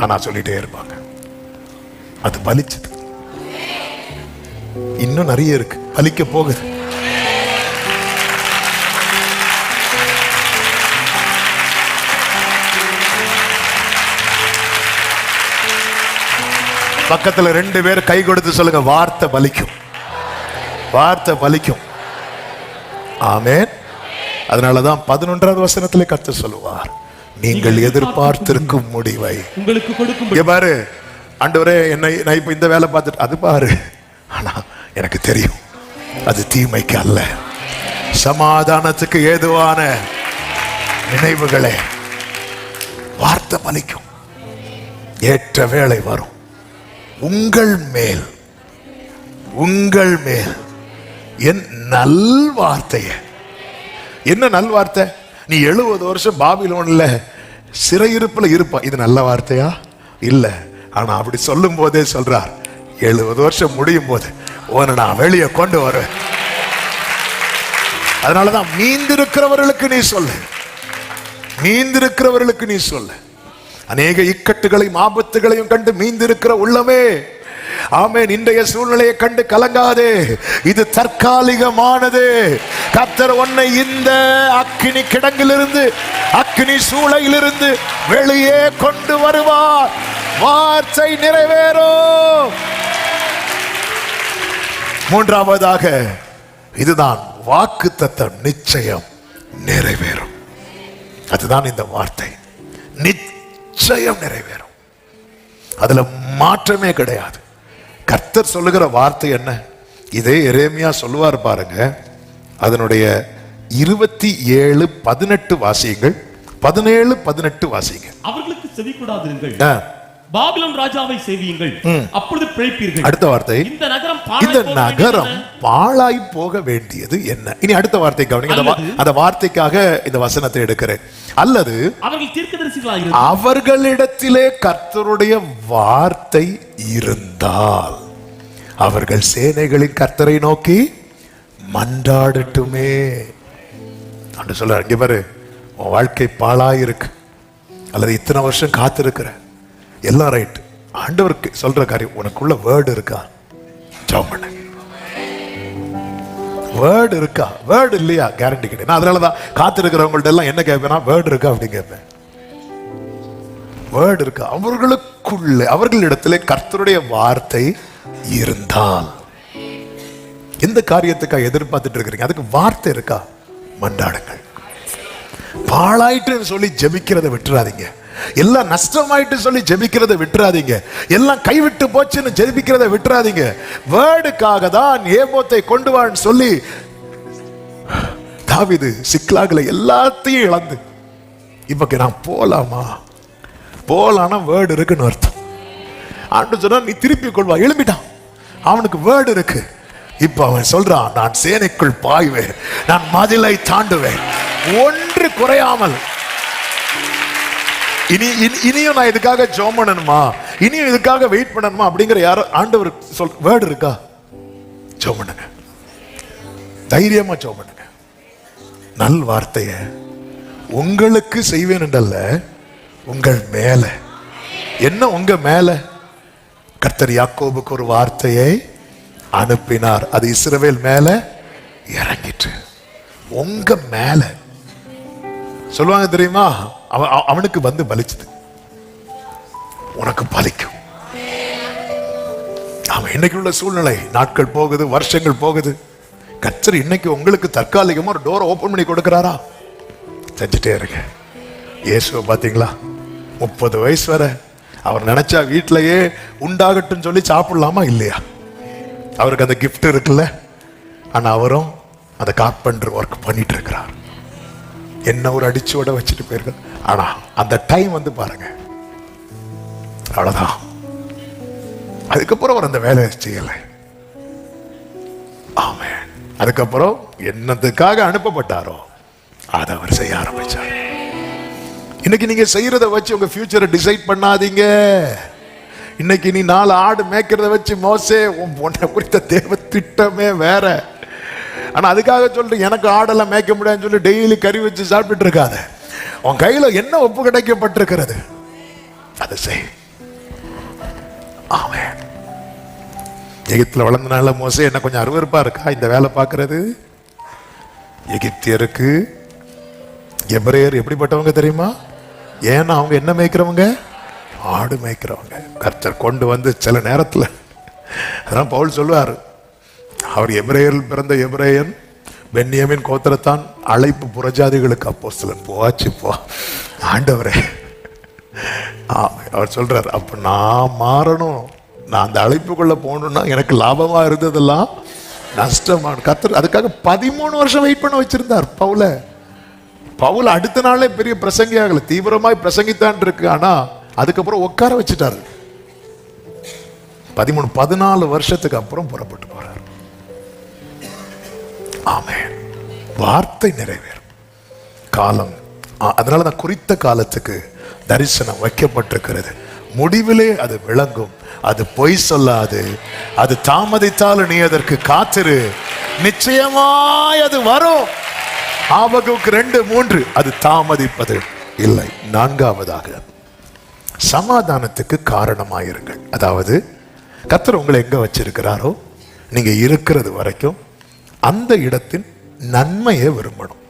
A: ஆனா சொல்லிட்டே இருப்பாங்க. அது பலிச்சது. இன்னும் நிறைய இருக்கு, பலிக்க போகுது. பக்கத்துல 2 பேர் கை கொடுத்து சொல்லுங்க, வார்த்தை பலிக்கும், வார்த்தை பலிக்கும். ஆமென். அதனாலதான் 11வது வசனத்திலே கர்த்தர் சொல்லுவார், நீங்கள் எதிர்பார்த்திருக்கும் முடிவை
B: உங்களுக்கு கொடுக்கும்.
A: பாரு ஆண்டவரே, நான் இப்ப இந்த வேலை பார்த்துட்டு அது பாரு, ஆனா எனக்கு தெரியும் அது தீமைக்கு அல்ல, சமாதானத்துக்கு ஏதுவான நினைவுகளே. வார்த்தை பலிக்கும், ஏற்ற வேளை வரும். உங்கள் மேல் என் நல்வார்த்தைய. என்ன நல்வார்த்தை? நீ 70 வருஷம் பாபிலோன்ல சிறையிருப்புல இருப்ப, இது நல்ல வார்த்தையா? இல்ல. ஆனா அப்படி சொல்லும் போதே சொல்றார், 70 வருஷம் முடியும் போது உன்னை நான் வெளியே கொண்டு வருவேன். அதனாலதான் மீந்திருக்கிறவர்களுக்கு நீ சொல்லு, மீந்திருக்கிறவர்களுக்கு நீ சொல்லு. அநேக இக்கட்டுகளையும் ஆபத்துகளையும் கண்டு மீந்திருக்கிற உள்ளமே, ஆமென், இன்றைய சூழ்நிலையை கண்டு கலங்காதே, இது தற்காலிகமானது. கர்த்தர் உன்னை இந்த அக்கினி கிடங்கிலிருந்து, அக்கினி சூளையிலிருந்து வெளியே கொண்டு வருவார். வார்த்தை நிறைவேறும். மூன்றாவதாக, இதுதான் வாக்குத்தத்தம், நிச்சயம் நிறைவேறும். அதுதான் இந்த வார்த்தை, நிச்சயம் நிறைவேறும். அதுல மாற்றமே கிடையாது. கர்த்தர் சொல்லுகிற வார்த்தை என்ன? இதே எரேமியா சொல்லுவார் பாருங்க, அதனுடைய 27:18 வாசியுங்கள், 17-18 வாசிங்க.
B: அவர்களுக்கு செவி கொடாதிருங்கள், பாபிலோன் ராஜாவை சேவியுங்கள், அப்பொழுது பிழைப்பீர்கள்.
A: அடுத்த வார்த்தை, இந்த நகரம் பாழாய் போக வேண்டியது என்ன? இனி அடுத்த வார்த்தை கவனிங்க. அந்த வார்த்தைக்காக இந்த வசனத்தை எடுக்கிறேன். அல்லது
B: அவர்கள் தீர்க்கதரிசிகளாக
A: அவர்களிடத்திலே கர்த்தருடைய வார்த்தை இருந்தால் அவர்கள் சேனைகளின் கர்த்தரை நோக்கி மன்றாடட்டுமே. அப்படி சொல்ல, இங்க பாரு, உன் வாழ்க்கை பாழாயிருக்கு அல்லது இத்தனை வருஷம் காத்திருக்கிற, எல்லாம் ரைட். ஆண்டவருக்கு சொல்ற காரியம், உனக்குள்ள வேர்டு இருக்கா? ஜெபம் பண்ணு. வேர்டு இருக்கா? வேர்டு இல்லையா? கேரண்டி கிடையாது. நான் அதனாலதான் காத்திருக்கிறவங்கள்ட்ட எல்லாம் என்ன கேட்பேன்னா, வேர்டு இருக்கா அப்படின்னு கேட்பேன். வேர்டு இருக்கா? அவர்களிடத்திலே கர்த்தருடைய வார்த்தை இருந்தால். எந்த காரியத்துக்காக எதிர்பார்த்துட்டு இருக்கிறீங்க? அதுக்கு வார்த்தை இருக்கா? மன்றாடுங்கள். பாழாயிட்டு சொல்லி ஜெபிக்கிறத விட்டுறாதீங்க. எல்லாம் நஷ்டமாயிட்டு சொல்லி ஜெபிக்கிறத விட்டுறாதீங்க. எல்லாம் கைவிட்டு போச்சுன்னு ஜெபிக்கிறத விட்டுறாதீங்க. வேர்டுக்காக தான் ஏபோத்தை கொண்டு வான்னு சொல்லி தாவீது சிக்லாக்களை எல்லாத்தையும் இழந்து இப்ப நான் போலாமா? போலானா வேர்டு இருக்குன்னு அர்த்தம். ஆண்டு சொன்னா நீ திருப்பி கொள்வா. எழுப்பிட்டான். அவனுக்கு வேர்டு இருக்கு. இப்ப அவன் சொல்றான், நான் சேனைக்குள் பாய்வேன், நான் மதிலை தாண்டுவேன், ஒன்று குறையாமல். இனியும் நான் இதுக்காக ஜெபம் பண்ணணுமா? இனியும் இதுக்காக வெயிட் பண்ணணுமா? அப்படிங்கிற யாரோ ஆண்டவர் சொல். வேர்டு இருக்கா? ஜெபம் பண்ணுங்க. தைரியமா ஜெபம் பண்ணுங்க. நல் வார்த்தைய உங்களுக்கு செய்வேன் என்றல்ல, உங்கள் மேல. என்ன உங்க மேல? கர்த்தர் யாக்கோபுக்கு ஒரு வார்த்தையை அனுப்பினார், அது இஸ்ரவேல் மேல இறங்கிட்டு. உங்க மேல சொல்லுவாங்க தெரியுமா? அவனுக்கு வந்து பலிச்சது, உனக்கு பலிக்கும். அவன் இன்னைக்கு உள்ள சூழ்நிலை, நாட்கள் போகுது, வருஷங்கள் போகுது. கர்த்தர் இன்னைக்கு உங்களுக்கு தற்காலிகமா ஒரு டோரை ஓபன் பண்ணி கொடுக்கிறாரா? செஞ்சுட்டே இருக்க. இயேசுவை பாத்தீங்களா? 30 வயசு வரை அவர் நினைச்சா வீட்டிலேயே உண்டாகட்டும் சொல்லி சாப்பிடலாமா? இல்லையா? அவருக்கு அந்த கிஃப்ட் இருக்குல்ல. ஆனா அவரும் அந்த கார்பெண்டர் ஒர்க் பண்ணிட்டு இருக்கிறார். என்ன ஒரு அடிச்சோட வச்சுட்டு போயிருக்க. ஆனா அந்த டைம் வந்து பாருங்க, அவ்வளவுதான். அதுக்கப்புறம் அவர் அந்த வேலையை செய்யல. ஆமென். அதுக்கப்புறம் என்னத்துக்காக அனுப்பப்பட்டாரோ அதை அவர் செய்ய ஆரம்பிச்சார். இன்னைக்கு நீங்க செய்யறத வச்சு உங்க ஃபியூச்சரை டிசைட் பண்ணாதீங்க. இன்னைக்கு நீ 4 ஆடு மேய்க்கிறத வச்சு மோசே உன் பொண்ணை குறித்த தேவ திட்டமே வேற. ஆனா அதுக்காக சொல்லிட்டு எனக்கு ஆடெல்லாம் மேய்க்க முடியாதுன்னு சொல்லி டெய்லி கறி வச்சு சாப்பிட்டு இருக்காத. உன் கையில என்ன ஒப்பு கிடைக்கப்பட்டிருக்கிறது அதை செய். ஆமென். எகிப்துல வளர்ந்தனால மோசே என்ன கொஞ்சம் அருவருப்பா இருக்கா இந்த வேலை பார்க்கறது? எகிப்தியருக்கு எபிரேயர் எப்படிப்பட்டவங்க தெரியுமா? ஏன்னா அவங்க என்ன மேய்க்கிறவங்க? ஆடு மேய்க்கிறவங்க. கர்த்தர் கொண்டு வந்து சில நேரத்தில், அதான் பவுல் சொல்லுவார், அவர் எபிரேயரில் பிறந்த எபிரேயன், பென்யமின் கோத்திரத்தான், அழைப்பு புறஜாதிகளுக்கு அப்போஸ்தலன். போச்சு போ ஆண்டவரே. அவர் சொல்றார், அப்ப நான் மாறணும், நான் அந்த அழைப்புக்குள்ள போகணும்னா எனக்கு லாபமா இருந்ததெல்லாம் நஷ்டமான. கர்த்தர் அதுக்காக 13 வருஷம் வெயிட் பண்ண வச்சிருந்தார் பவுல் அடுத்த நாளே பெரிய பிரசங்கி ஆகல, தீவிரமாய் பிரசங்கித்தான் இருக்கு. ஆனா அதுக்கப்புறம் உட்கார வச்சுட்டாரு. 14 வருஷத்துக்கு அப்புறம் புறப்பட்டு போறார். ஆமென். வார்த்தை நிறைவேறும் காலம். அதனாலதான் குறித்த காலத்துக்கு தரிசனம் வைக்கப்பட்டிருக்கிறது. முடிவிலே அது விளங்கும். அது பொய் சொல்லாது. அது தாமதித்தாலும் நீ அதற்கு காத்திரு, நிச்சயமாய் அது வரும். ஆபகுக்கு 2:3 அது தாமதிப்பது இல்லை. 4வதாக சமாதானத்துக்கு காரணமாயிருங்கள். அதாவது கர்த்தர் உங்களை எங்க வச்சிருக்கிறாரோ நீங்க இருக்கிறது வரைக்கும் அந்த இடத்தின் நன்மையை விரும்பணும்,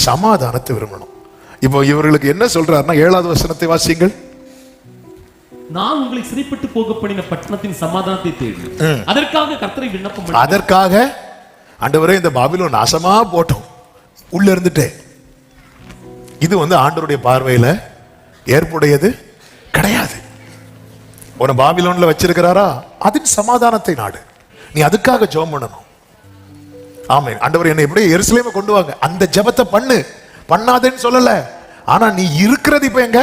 A: சமாதானத்தை விரும்பணும். இப்போ இவர்களுக்கு என்ன சொல்றாருன்னா 7வது வசனத்தை வாசிங்கள்.
B: நான் உங்களை சிறைப்பட்டு போக பண்ணின பட்டணத்தின் சமாதானத்தை தேடி அதற்காக கர்த்தரை விண்ணப்பம்.
A: அதற்காக ஆண்டவரே இந்த பாபிலோன் நாசமா போட்டோம் உள்ள இருந்துட்டே. இது ஆண்டவருடைய பார்வையில ஏற்புடையது கிடையாது. உன்னை பாபிலோன்ல வச்சிருக்கிறாரா, அதன் சமாதானத்தை நாடு. நீ அதுக்காக ஜெபம் பண்ணணும். ஆமென். ஆண்டவர் என்னை எப்படியே எருசலேமை கொண்டு வாங்க, அந்த ஜெபத்தை பண்ணாதேன்னு சொல்லல. ஆனா நீ இருக்கிறது இப்ப எங்க?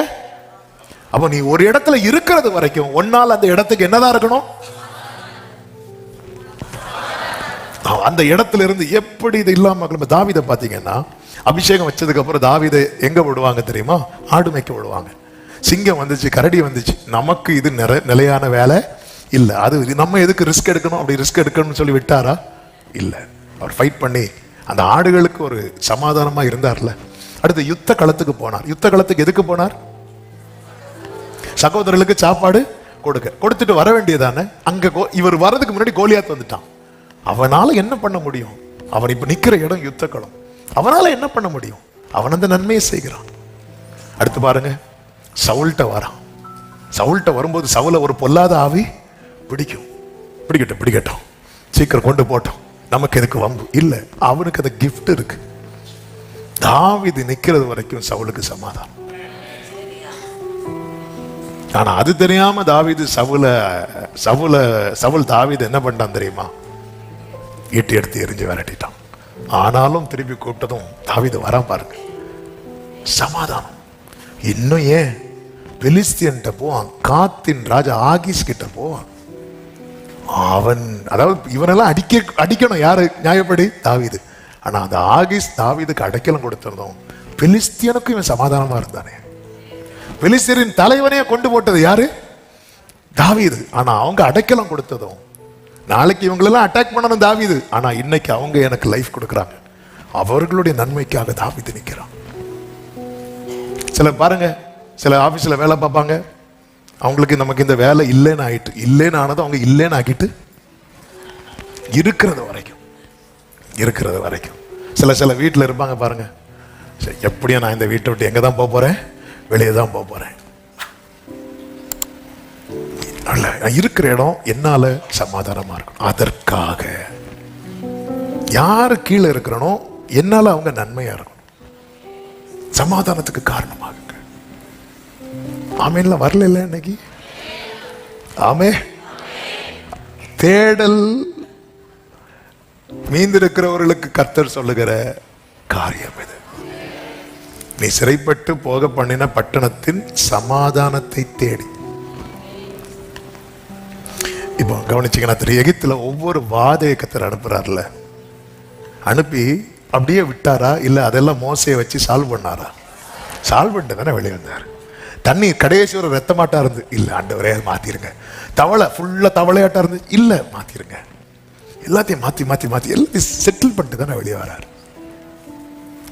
A: அப்ப நீ ஒரு இடத்துல இருக்கிறது வரைக்கும் ஒன்னால் அந்த இடத்துக்கு என்னதான் இருக்கணும்? அந்த இடத்துல இருந்து எப்படி இது இல்லாம தாவீதை பாத்தீங்கன்னா, அபிஷேகம் வச்சதுக்கு அப்புறம் தாவீதை எங்க விடுவாங்க தெரியுமா? ஆடு மேய்க்க விடுவாங்க. சிங்கம் வந்துச்சு, கரடி வந்துச்சு, நமக்கு இது நிலையான வேலை இல்ல, அது நம்ம எதுக்கு ரிஸ்க் எடுக்கணும், அப்படி ரிஸ்க் எடுக்கணும்னு சொல்லி விட்டாரா? இல்ல, அவர் ஃபைட் பண்ணி அந்த ஆடுகளுக்கு ஒரு சமாதானமா இருந்தார்ல. அடுத்து யுத்த களத்துக்கு போனார். யுத்த களத்துக்கு எதுக்கு போனார்? சகோதரர்களுக்கு சாப்பாடு கொடுத்துட்டு வர வேண்டியதானே. அங்க இவர் வர்றதுக்கு முன்னாடி கோலியாத் வந்துட்டான். அவனால என்ன பண்ண முடியும்? அவன் இப்ப நிக்கிற இடம் யுத்த களம். அவனால என்ன பண்ண முடியும்? அவன் அந்த நன்மையை செய்கிறான். அடுத்து பாருங்க, சவுல்ட்ட வரான். சவுல்ட்ட வரும்போது சவுல ஒரு பொல்லாத ஆவி பிடிக்கட்டும், சீக்கிரம் கொண்டு போட்டோம், நமக்கு எதுக்கு வம்பு இல்ல. அவனுக்கு அந்த கிஃப்ட் இருக்கு. தாவீது நிக்கிறது வரைக்கும் சவுலுக்கு சமாதானம். ஆனா அது தெரியாம தாவீது சவுல் தாவீது என்ன பண்ணான் தெரியுமா? ஈட்டி எடுத்து எரிஞ்சு விரட்டிட்டான். ஆனாலும் திருப்பி கூப்பிட்டதும் தாவீது வரான் பாருங்க, சமாதானம். இன்னும் ஏன் பெலிஸ்தியன்ட்ட போவான், காத்தின் ராஜா ஆகிஸ் கிட்ட போவான். அவன் அதாவது இவனெல்லாம் அடிக்கணும் யாரு? நியாயப்படி தாவீது. ஆனா அந்த ஆகிஸ் தாவீதுக்கு அடைக்கலம் கொடுத்திருந்தோம். பெலிஸ்தியனுக்கும் இவன் சமாதானமா இருந்தானே. பெலிஸ்தியரின் தலைவனையே கொண்டு போட்டது யாரு? தாவீது. ஆனா அவங்க அடைக்கலம் கொடுத்ததும், நாளைக்கு இவங்களெல்லாம் அட்டாக் பண்ணணும் தாவீது, ஆனா இன்னைக்கு அவங்க எனக்கு லைஃப் கொடுக்குறாங்க. அவர்களுடைய நன்மைக்காக தாவீது நிற்கிறான். சில பாருங்க, சில ஆபீஸ்ல வேலை பார்ப்பாங்க, அவங்களுக்கு நமக்கு இந்த வேலை இல்லைன்னு ஆனது அவங்க இல்லைன்னு ஆக்கிட்டு இருக்கிறது வரைக்கும் சில வீட்டில் இருப்பாங்க பாருங்க, எப்படியும் நான் இந்த வீட்டை விட்டு எங்க தான் போக போறேன்? வெளியே தான் போக போறேன். இருக்கிற இடம் என்னால சமாதானமா இருக்கும். அதற்காக யாரு கீழே இருக்கிறனோ என்னால அவங்க நன்மையா இருக்கும், சமாதானத்துக்கு காரணமாகுங்க. ஆமேன்ல வரல இல்ல இன்னைக்கு? ஆமே. தேடல் மீந்திருக்கிறவர்களுக்கு கர்த்தர் சொல்லுகிற காரியம் இது. நீ சிறைப்பட்டு போக பண்ணின பட்டணத்தின் சமாதானத்தை தேடி. இப்போ கவனிச்சீங்கன்னா தெரியும், எகிப்துல ஒவ்வொரு வாதையை கர்த்தர் அனுப்புறாருல, அனுப்பி அப்படியே விட்டாரா இல்ல அதெல்லாம் மோசையை வச்சு சால்வ் பண்ணாரா? சால்வ் பண்ணிட்டு தானே வெளியே வந்தார். தண்ணி கடைசி ஒரு ரத்தமாட்டா இருந்து, இல்ல ஆண்டவரே மாத்திருங்க. தவளை ஃபுல்லா தவளையாட்டா இருந்து, இல்ல மாத்திருங்க. எல்லாத்தையும் மாத்தி எல்லாத்தையும் செட்டில் பண்ணிட்டு தானே வெளியே வராரு.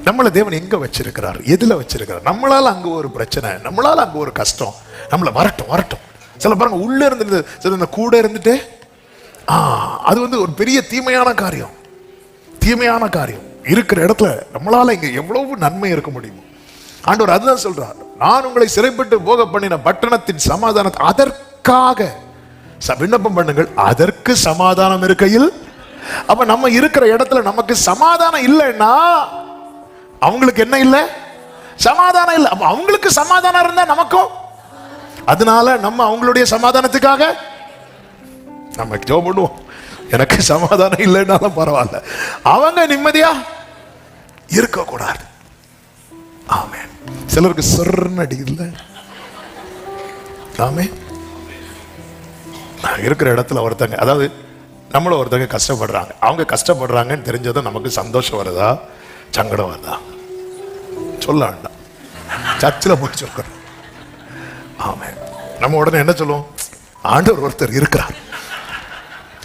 A: நம்மளை தேவன் எங்க வச்சிருக்கிறார்? எதுல வச்சிருக்கிறார்? நம்மளால அங்க ஒரு பிரச்சனை, நம்மளால அங்க ஒரு கஷ்டம், நம்மள வரட்டும். சில பாருங்க, உள்ள இருந்து சில கூட இருந்துட்டு அது வந்து ஒரு பெரிய தீமையான காரியம் இருக்கிற இடத்துல நம்மளால இங்க எவ்வளவு நன்மை இருக்க முடியும். ஆண்டவர் அதுதான் சொல்றார், நான் உங்களை சிறைப்பட்டு போக பண்ணின பட்டணத்தின் சமாதானத்தை அதற்காக விண்ணப்பம் பண்ணுங்கள், அதற்கு சமாதானம் இருக்கையில். அப்ப நம்ம இருக்கிற இடத்துல நமக்கு சமாதானம் இல்லைன்னா அவங்களுக்கு என்ன இல்லை? சமாதானம் இல்லை. அப்ப அவங்களுக்கு சமாதானம் இருந்தா நமக்கும், அதனால நம்ம அவங்களுடைய சமாதானத்துக்காக நம்ம ஜெபம் பண்ணுவோம். எனக்கு சமாதானம் இல்லைன்னாலும் பரவாயில்ல, அவங்க நிம்மதியா இருக்க கூடாது. ஆமென். சிலருக்கு சொர்ண அடிக்கல. ஆமென். இருக்கிற இடத்துல ஒருத்தங்க, அதாவது நம்மள ஒருத்தங்க கஷ்டப்படுறாங்க, அவங்க கஷ்டப்படுறாங்கன்னு தெரிஞ்சதும் நமக்கு சந்தோஷம் வருதா சங்கடம் வருதா? சொல்ல வேண்டாம், சர்ச்சில் போய் சொல்றோம். ஆமென். நம்ம உடனே என்ன சொல்லுவோம்? ஆண்டவர் ஒருத்தர் இருக்கிறார்.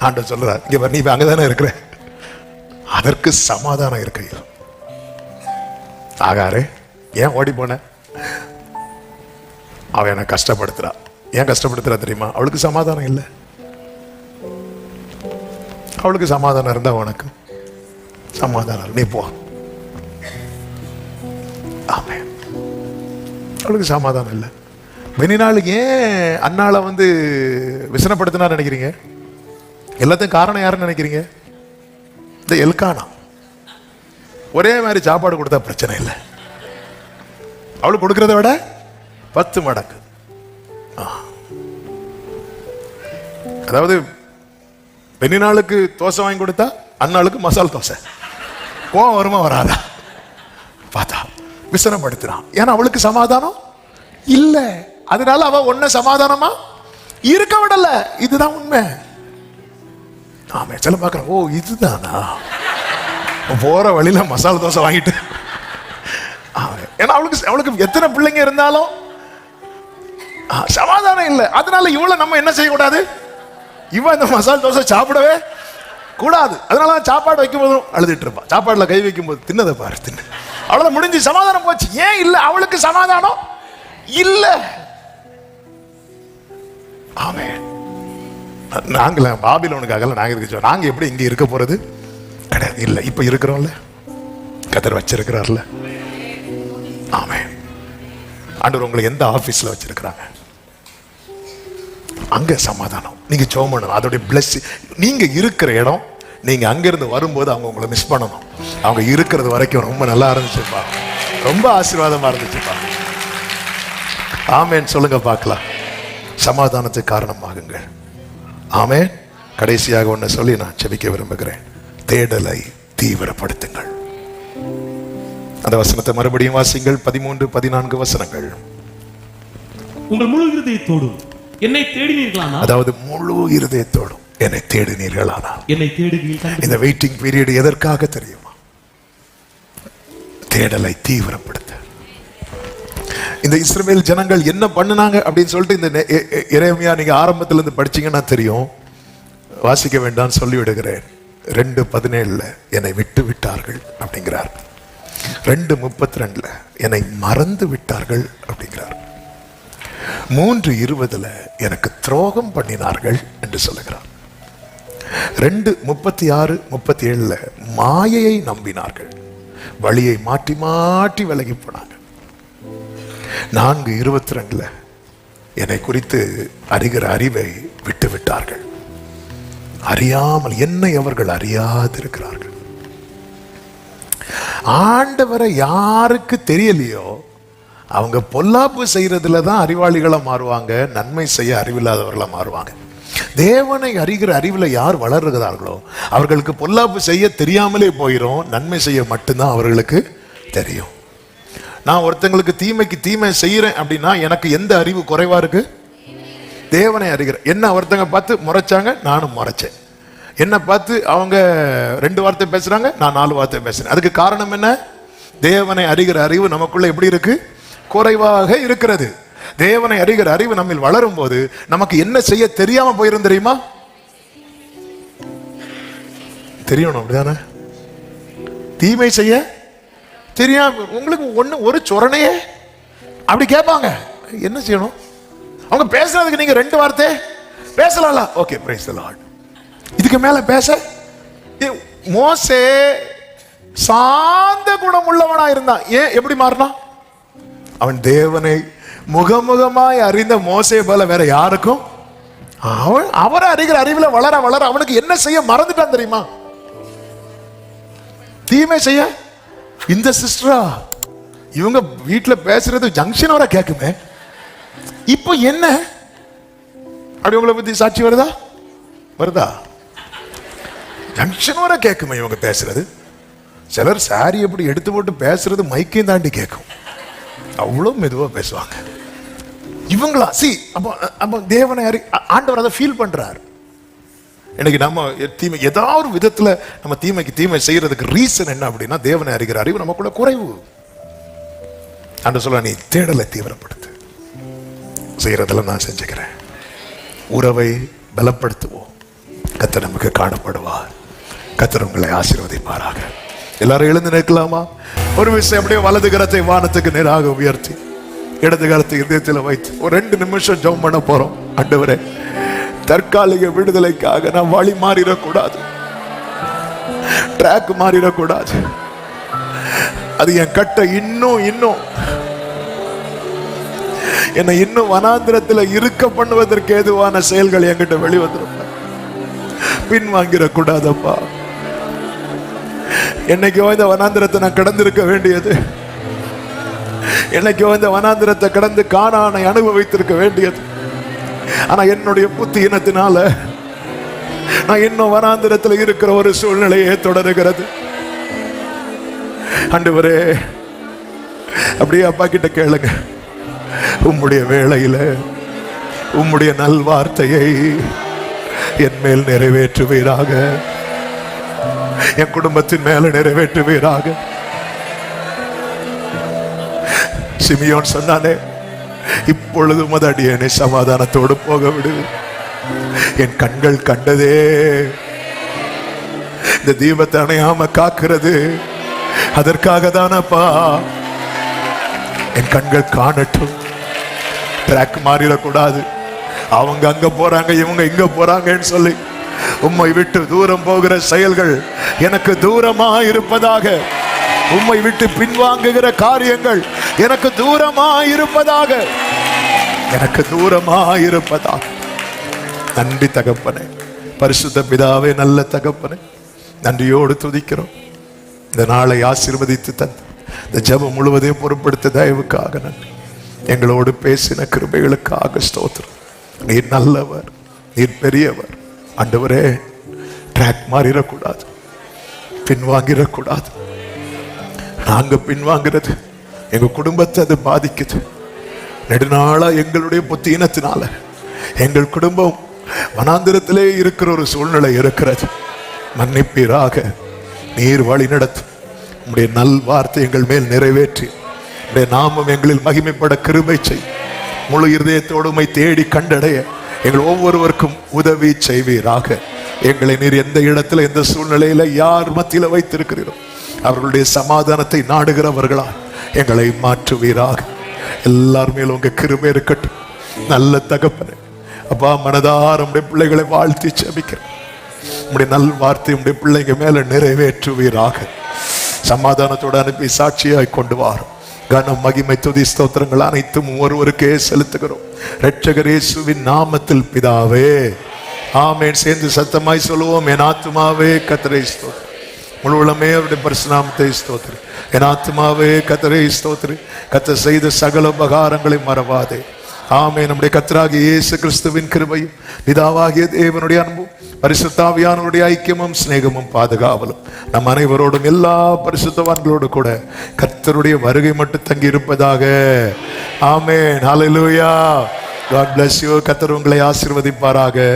A: ஆண்டவர் சொல்றார், இங்க நீ அங்கதானே இருக்கிற, அதற்கு சமாதானம் இருக்க. ஆகாரே ஏன் ஓடி போன? அவன் என்ன கஷ்டப்படுத்துறா. ஏன் கஷ்டப்படுத்துறா தெரியுமா? அவளுக்கு சமாதானம் இல்லை. அவளுக்கு சமாதானம் இருந்தா உனக்கு சமாதானம், நீ போ. ஆமென். அவளுக்கு சமாதானம் இல்லை. பெனினாள் ஏன் அண்ணாளை வந்து விசனப்படுத்தினா நினைக்கிறீங்க? எல்லாத்தையும் காரணம் யாருன்னு நினைக்கிறீங்க? இந்த எல்கானா. ஒரே மாதிரி சாப்பாடு கொடுத்தா பிரச்சனை இல்லை, அவளுக்கு கொடுக்கறத விட 10 மடங்கு. அதாவது பெண்ணினாளுக்கு தோசை வாங்கி கொடுத்தா அண்ணாளுக்கு மசால் தோசை. கோவம் வருமா வராதா? பார்த்தா விசனப்படுத்தினான். ஏன்னா அவளுக்கு சமாதானம் இல்ல, அதனால அவ ஒன்ன சமாதானமா இருக்க விடல. இதுதான் உண்மை. ஆமே. சில பார்க்குறேன், ஓ இதுதானா, போற வழியில மசாலா தோசை வாங்கிட்டு. ஏன்னா அவளுக்கு எத்தனை பிள்ளைங்க இருந்தாலும் சமாதானம் இல்லை. அதனால இவ்வளவு நம்ம என்ன செய்யக்கூடாது, இவன் இந்த மசாலா தோசை சாப்பிடவே கூடாது. அதனால சாப்பாடு வைக்கும் போதும் அழுதுட்டு இருப்பான். சாப்பாடுல கை வைக்கும் போது தின்னதை பாரு தின்னு, அவ்வளவு முடிஞ்சு சமாதானம் போச்சு. ஏன் இல்ல, அவளுக்கு சமாதானம் இல்ல. ஆமே. நாங்கள பாபிலோனுக்காக நாங்க இருக்க, நாங்க எப்படி இங்க இருக்க போறது கிடையாது. இல்ல, இப்ப இருக்கிறோம்ல, கர்த்தர் வச்சிருக்கிறார்ல. ஆமே. ஆண்டவர் உங்களுக்கு எந்த ஆபீஸ்ல வச்சிருக்கிறாங்க, அங்க சமாதானம். நீங்க ஜெபம் பண்ணணும். அதோட பிளெஸிங். நீங்க இருக்கிற இடம், நீங்க அங்கிருந்து வரும்போது அவங்க உங்களை மிஸ் பண்ணணும். அவங்க இருக்கிறது வரைக்கும் ரொம்ப நல்லா இருந்துச்சுப்பா, ரொம்ப ஆசீர்வாதமா இருந்துச்சுப்பா. ஆமேன் சொல்லுங்க பார்க்கலாம். சமாதானத்துக்கு காரணமாகுங்கள். ஆமேன். கடைசியாக ஒன்று சொல்லி நான் செபிக்க விரும்புகிறேன். தேடலை தீவிரப்படுத்துங்கள். அந்த வசனத்தை மறுபடியும் வாசிங்கள். 13, 14 வசனங்கள்.
B: உங்கள் முழு இருதயத்தோடும் என்னை தேடினீர்களானால், அதாவது
A: முழு இருதயத்தோடும் என்னை தேடினீர்களானால்.
B: என்னை தேடுவீர்கள். இந்த
A: வெயிட்டிங் பீரியட் எதற்காக தெரியுமா? தேடலை தீவிரப்படுத்த. இந்த இஸ்ரவேல் ஜனங்கள் என்ன பண்ணுனாங்க அப்படின்னு சொல்லிட்டு இந்த எரேமியா நீங்க ஆரம்பத்துல இருந்து படிச்சீங்கன்னா தெரியும். வாசிக்க வேண்டாம் சொல்லி விடுகிறேன். 2:17 என்னை விட்டு விட்டார்கள் அப்படிங்கிறார். 2:32 என்னை மறந்து விட்டார்கள் அப்படிங்கிறார். 3:20 எனக்கு துரோகம் பண்ணினார்கள் என்று சொல்லுகிறார். 2:36, 37 மாயையை நம்பினார்கள், வழியை மாற்றி மாற்றி விலகி போனாங்க. 4:22 என்னை குறித்து அறிகிற அறிவை விட்டு விட்டார்கள். அறியாமல் என்னை அவர்கள் அறியாதிருக்கிறார்கள். ஆண்டவரை யாருக்கு தெரியலையோ அவங்க பொல்லாப்பு செய்யறதுல தான் அறிவாளிகளா மாறுவாங்க, நன்மை செய்ய அறிவில்லாதவர்களா மாறுவாங்க. தேவனை அறிகிற அறிவில் யார் வளர்கிறார்களோ அவர்களுக்கு பொல்லாப்பு செய்ய தெரியாமலே போயிடும், நன்மை செய்ய மட்டும்தான் அவர்களுக்கு தெரியும். நான் ஒருத்தங்களுக்கு தீமைக்கு தீமை செய்யறேன் அப்படின்னா எனக்கு எந்த அறிவு குறைவா இருக்கு? தேவனை அறிகிற. என்ன ஒருத்தங்க பார்த்து முறைச்சாங்க, நானும் முறைச்சேன். என்ன பார்த்து அவங்க 2 வார்த்தை பேசுறாங்க, நான் 4 வார்த்தை பேசுறேன். அதுக்கு காரணம் என்ன? தேவனை அறிகிற அறிவு நமக்குள்ள எப்படி இருக்கு? குறைவாக இருக்கிறது. தேவனை அறிகிற அறிவு நம்மில் வளரும் போது நமக்கு என்ன செய்ய தெரியாம போயிரும் தெரியுமா? தெரியணும், அப்படிதானே? தீமை செய்ய தெரியாம உங்களுக்கு ஒரு சொரணையே அப்படி கேட்பாங்க. என்ன செய்யணும்? அவங்க பேசுறதுக்கு நீங்க 2 வார்த்தை பேசலாம். Okay, praise the Lord. இதுக்கு மேல பேச. மோசே சாந்த குணம் உள்ளவனா இருந்தான். ஏன் எப்படி மாறினா? அவன் தேவனை முகமுகமாய் அறிந்த மோசே போல வேற யாருக்கும் அவரை அறிகிற அறிவுல வளர வளர அவனுக்கு என்ன செய்ய மறந்துட்டான் தெரியுமா? தீமை செய்ய. இந்த சிஸ்டரா இவங்க வீட்டுல பேசுறது ஜங்ஷன் வர கேக்குமே, இப்போ என்ன அப்படி உங்களை பத்தி சாட்சி வருதா? ஜங்ஷன் வர கேக்குமே இவங்க பேசுறது. சிலர் சாரி எப்படி எடுத்து போட்டு பேசுறது மைக்கையும் தாண்டி கேட்கும், அவ்வளவு மெதுவா பேசுவாங்க இவங்களா. அப்போ தேவனை ஆண்டவர் அதை ஃபீல் பண்றாரு. இன்னைக்கு நம்ம தீமை ஏதாவது ஒரு விதத்துல நம்ம தீமைக்கு தீமை செய்யறதுக்கு ரீசன் என்ன அப்படின்னா, தேவனை அறிகிற அறிவு நமக்குள்ள குறைவு. ஆண்டவர் சொல்ல, நீ தேடலை தீவிரப்படுத்து. செய்யறதுல நான் செஞ்சுக்கிறேன். உறவை பலப்படுத்துவோம். கர்த்தர் நமக்கு காணப்படுவார். கர்த்தர் உங்களை ஆசீர்வதிப்பாராக. எல்லாரும் எழுந்து நிற்கலாமா? ஒரு விஷயம் அப்படியே வலது கரத்தை வானத்துக்கு நேராக உயர்த்தி இடது கரத்தை இதயத்தில் வைத்து ஒரு 2 நிமிஷம் ஜெபம் பண்ண போறோம். ஆண்டவரே, தற்காலிக விடுதலைக்காக நான் வழி மாறிடக்கூடாது, ட்ராக் மாறிடக்கூடாது. அது என் கட்டை இன்னும் என்னை இன்னும் வனாந்திரத்தில் இருக்க பண்ணுவதற்கு ஏதுவான செயல்கள் என்கிட்ட வெளிவந்திருப்ப பின் வாங்கிடக்கூடாதப்பா. என்னைக்கோ இந்த வனாந்திரத்தை நான் கடந்திருக்க வேண்டியது, என்னைக்கோ இந்த வனாந்திரத்தை கடந்து கானானை அனுபவித்திருக்க வேண்டியது. ஆனா என்னுடைய புத்தி இனத்தினால நான் இன்னும் வனாந்திரத்தில் இருக்கிற ஒரு சூழ்நிலையே தொடருகிறது. ஆண்டவரே, அப்படியே அப்பா கிட்ட கேளுங்க. உம்முடைய வேளையில உம்முடைய நல்வார்த்தையை என் மேல் நிறைவேற்றுவீராக, என் குடும்பத்தின் மேல நிறைவேற்றுவீராக. சிமியோன் சொன்னானே, இப்பொழுது அடியேனை சமாதானத்தோடு போக விடு. என் கண்கள் கண்டதே, இந்த தீபத்தை அணையாம காக்கிறது அதற்காக தானப்பா. என் கண்கள் காணட்டும், ட்ராக் மாறிடக்கூடாது. அவங்க அங்க போறாங்க, இவங்க இங்க போறாங்கன்னு சொல்லி உம்மை விட்டு தூரம் போகிற செயல்கள் எனக்கு தூரமா இருப்பதாக. உம்மை விட்டு பின்வாங்குகிற காரியங்கள் எனக்கு தூரமா இருப்பதாக, எனக்கு தூரமா இருப்பதாக. நன்றி தகப்பனே, பரிசுத்த பிதாவே, நல்ல தகப்பனே, நன்றியோடு துதிக்கிறோம். இந்த நாளை ஆசீர்வதித்து தந்து இந்த ஜெபம் முழுவதையும் பொறுப்படுத்த தயவுக்காக நன்றி. எங்களோடு பேசின கிருபைகளுக்காக ஸ்தோத்திரம். நீர் நல்லவர், நீர் பெரியவர். ஆண்டவரே, ட்ராக் மாறிடக்கூடாது, பின்வாங்கிடக்கூடாது. நாங்க பின்வாங்கிறது எங்க குடும்பத்தை அது பாதிக்குது. நெடுநாளா எங்களுடைய புத்தீனத்தினால எங்கள் குடும்பம் வனாந்திரத்திலே இருக்கிற ஒரு சூழ்நிலை இருக்கிறது. மன்னிப்பீராக, நீர் வழி நடத்தும். உம்முடைய நல் வார்த்தை எங்கள் மேல் நிறைவேற்றி உம்முடைய நாமம் எங்களில் மகிமைப்பட கிருபை செய். முழு இருதயத்தோடு உம்மை தேடி கண்டடைய எங்கள் ஒவ்வொருவருக்கும் உதவி செய்வீராக. எங்களை நீர் எந்த இடத்துல எந்த சூழ்நிலையில யார் மத்தியில வைத்திருக்கிறீரோ அவர்களுடைய சமாதானத்தை நாடுகிறவர்களா எங்களை மாற்றுவீராக. எல்லார் மேலும் உங்க கிருபை இருக்கட்டும். நல்ல தகப்பனே, அப்பா, மனதார உம்முடைய பிள்ளைகளை வாழ்த்தி ஜெபிக்கிறேன். உம்முடைய நல் வார்த்தை உம்முடைய பிள்ளைங்க மேல நிறைவேற்றுவீராக. சமாதானத்தோடு அனுப்பி சாட்சியாய் கொண்டு வாரும். கனம், மகிமை, துதி, ஸ்தோத்திரங்கள் அனைத்தும் ஒருவருக்கே செலுத்துகிறோம். இரட்சகர் இயேசுவின் நாமத்தில் பிதாவே, ஆமென். சேர்ந்து சத்தமாய் சொல்லுவோம். என் ஆத்துமாவே கர்த்தரை ஸ்தோத்திரி, முழு உளமே அவருடைய பரிசுநாமத்தை ஸ்தோத்திரி. என் ஆத்துமாவே கர்த்தரை ஸ்தோத்திரி, கர்த்தர் செய்த சகல உபகாரங்களை மறவாதே. ஆமென். நம்முடைய கர்த்தராகிய இயேசு கிறிஸ்துவின் கிருபையும் பிதாவாகிய தேவனுடைய அன்பும் பரிசுத்த ஆவியானவருடைய ஐக்கியமும் சிநேகமும் பாதுகாவலும் நம் அனைவரோடும் எல்லா பரிசுத்தவான்களோடு கூட கர்த்தருடைய வருகை மட்டும் தங்கி இருப்பதாக. ஆமென். ஹல்லேலூயா. God bless you. கர்த்தர் உங்களை ஆசீர்வதிப்பாராக.